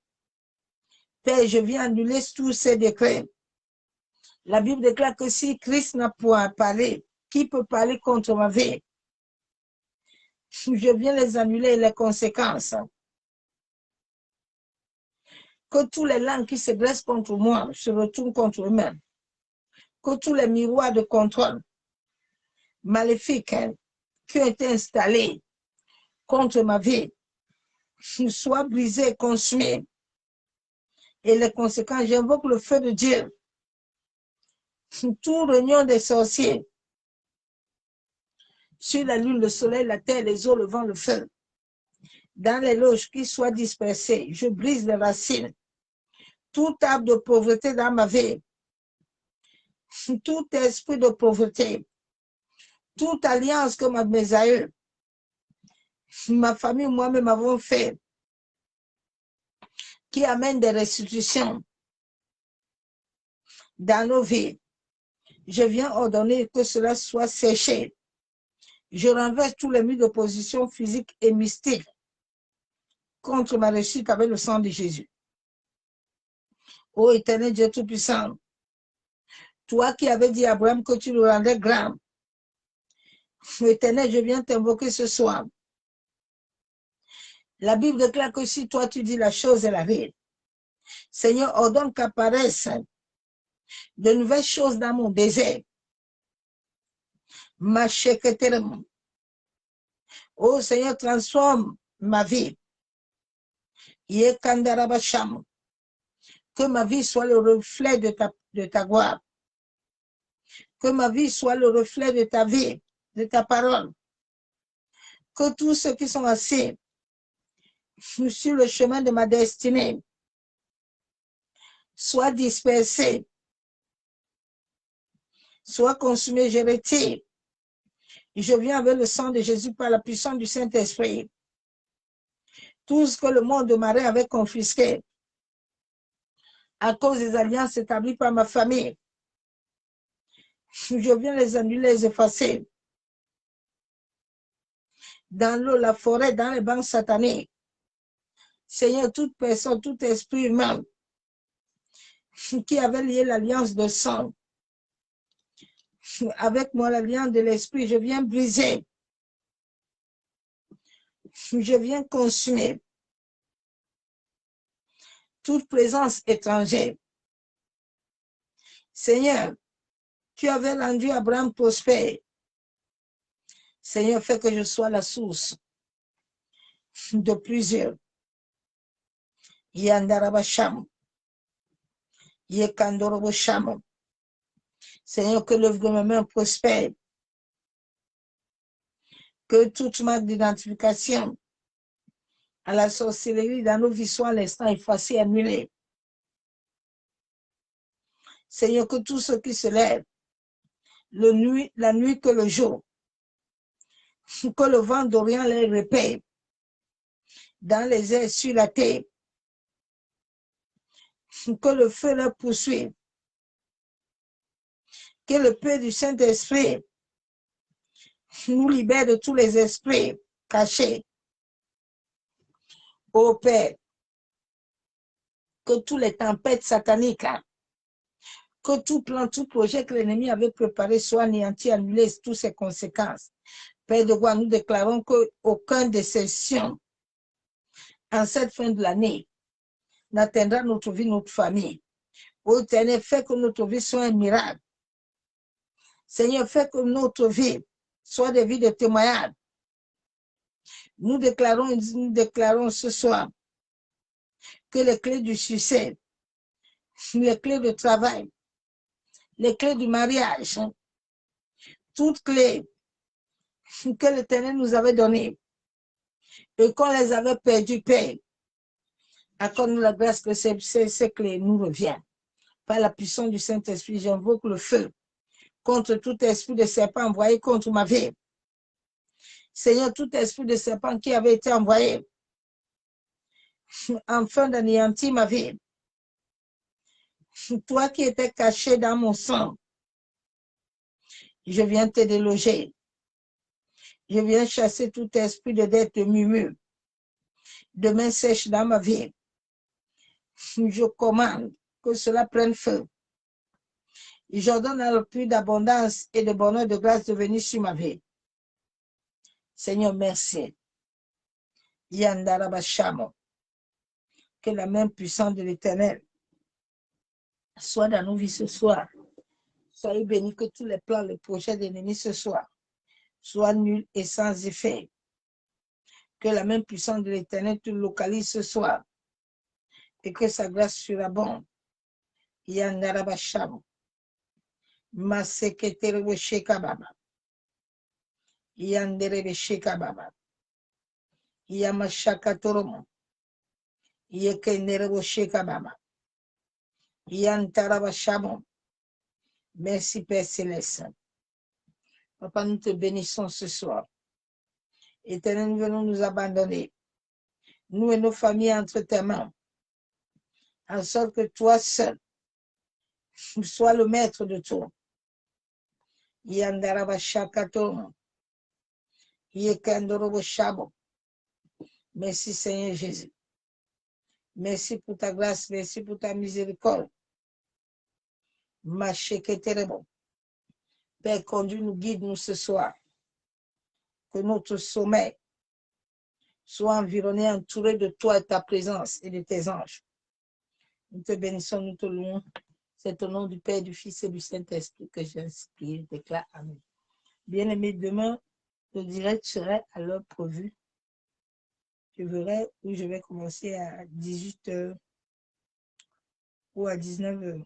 Père, je viens annuler tous ces décrets. La Bible déclare que si Christ n'a point parlé, qui peut parler contre ma vie? Je viens les annuler, les conséquences. Que tous les langues qui se dressent contre moi se retournent contre eux-mêmes. Que tous les miroirs de contrôle maléfiques qui ont été installés contre ma vie soient brisés, consumés. Et les conséquences, j'invoque le feu de Dieu. Tout réunion des sorciers sur la lune, le soleil, la terre, les eaux, le vent, le feu, dans les loges qui soient dispersées, je brise les racines. Tout arbre de pauvreté dans ma vie, tout esprit de pauvreté, toute alliance que mes aïeux, ma famille, moi-même avons fait, qui amène des restitutions dans nos vies. Je viens ordonner que cela soit séché. Je renverse tous les murs d'opposition physique et mystique contre ma réussite avec le sang de Jésus. Ô éternel Dieu Tout-Puissant, toi qui avais dit à Abraham que tu le rendrais grand, éternel, je viens t'invoquer ce soir. La Bible déclare que si toi tu dis la chose, elle arrive. Seigneur, ordonne qu'apparaissent de nouvelles choses dans mon désert. Ma secrétaire. Oh Seigneur, transforme ma vie. Que ma vie soit le reflet de ta gloire. Que ma vie soit le reflet de ta vie, de ta parole. Que tous ceux qui sont assis sur le chemin de ma destinée soient dispersés, soient consumés, je retire. Je viens avec le sang de Jésus par la puissance du Saint-Esprit. Tout ce que le monde de Marais avait confisqué à cause des alliances établies par ma famille, je viens les annuler, les effacer. Dans l'eau, la forêt, dans les banques sataniques. Seigneur, toute personne, tout esprit humain qui avait lié l'alliance de sang avec moi, l'alliance de l'esprit, je viens briser. Je viens consumer toute présence étrangère. Seigneur, tu avais rendu Abraham prospère. Seigneur, fais que je sois la source de plusieurs. Yandarabasham. Yekandorobosham. Seigneur, que l'œuvre de mes mains prospère. Que toute marque d'identification à la sorcellerie dans nos vies soit à l'instant effacée, annulée. Seigneur, que tous ceux qui se lèvent, la nuit que le jour, que le vent d'Orient les répète dans les airs, sur la terre, que le feu leur poursuive, que le paix du Saint-Esprit nous libère de tous les esprits cachés. Ô Père, que toutes les tempêtes sataniques Que tout plan, tout projet que l'ennemi avait préparé soit anéanti, annulé, toutes ses conséquences. Père de gloire, nous déclarons qu'aucun de ces sions en cette fin de l'année n'atteindra notre vie, notre famille. Ô Éternel, fais que notre vie soit un miracle. Seigneur, fais que notre vie soit des vies de témoignage. Nous déclarons ce soir que les clés du succès, les clés de travail, les clés du mariage, toutes clés que l'Éternel nous avait données et qu'on les avait perdues, Père, accorde-nous la grâce que ces clés nous reviennent. Par la puissance du Saint-Esprit, j'invoque le feu contre tout esprit de serpent envoyé contre ma vie. Seigneur, tout esprit de serpent qui avait été envoyé afin d'anéantir ma vie, toi qui étais caché dans mon sang, je viens te déloger. Je viens chasser tout esprit de dette, de murmure, de main sèche dans ma vie. Je commande que cela prenne feu. J'ordonne à le plus d'abondance et de bonheur, de grâce de venir sur ma vie. Seigneur, merci. Yandarabashamo. Que la main puissante de l'Éternel soit dans nos vies ce soir. Soyez bénis, que tous les plans, les projets d'ennemis ce soir soient nuls et sans effet. Que la main puissante de l'Éternel te localise ce soir et que sa grâce surabonde. Yandarabashamo. Maseketerebo shekababa. Yanderebe shekababa. Yamashakatoromo. Yekenerebo shekababa. Yantarabashamo. Merci Père Céleste. Papa, nous te bénissons ce soir. Éternel, nous venons nous abandonner. Nous et nos familles entre tes mains. En sorte que toi seul sois le maître de tout. Yandarabashakatoromo. Yekendorobo shabo. Merci Seigneur Jésus. Merci pour ta grâce, merci pour ta miséricorde. Macheketerebo. Père, conduis-nous, guide-nous ce soir. Que notre sommeil soit environné, entouré de toi et ta présence et de tes anges. Nous te bénissons, nous te louons. C'est au nom du Père, du Fils et du Saint-Esprit que j'inspire, déclare Amen. Bien-aimés, demain, le direct serait à l'heure prévue. Je verrai où je vais commencer à 18h ou à 19h.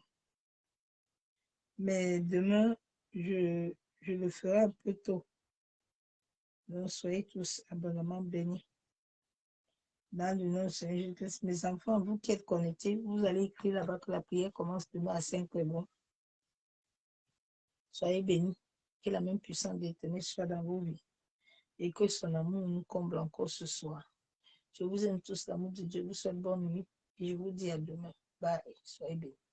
Mais demain, je le ferai un peu tôt. Donc, soyez tous abondamment bénis. Dans le nom de Seigneur Jésus-Christ, mes enfants, vous qui êtes connectés, vous allez écrire là-bas que la prière commence demain à 5h. Bon. Soyez bénis. Que la même puissance de l'Éternel soit dans vos vies. Et que son amour nous comble encore ce soir. Je vous aime tous, l'amour de Dieu. Vous souhaite bonne nuit. Et je vous dis à demain. Bye. Soyez bénis.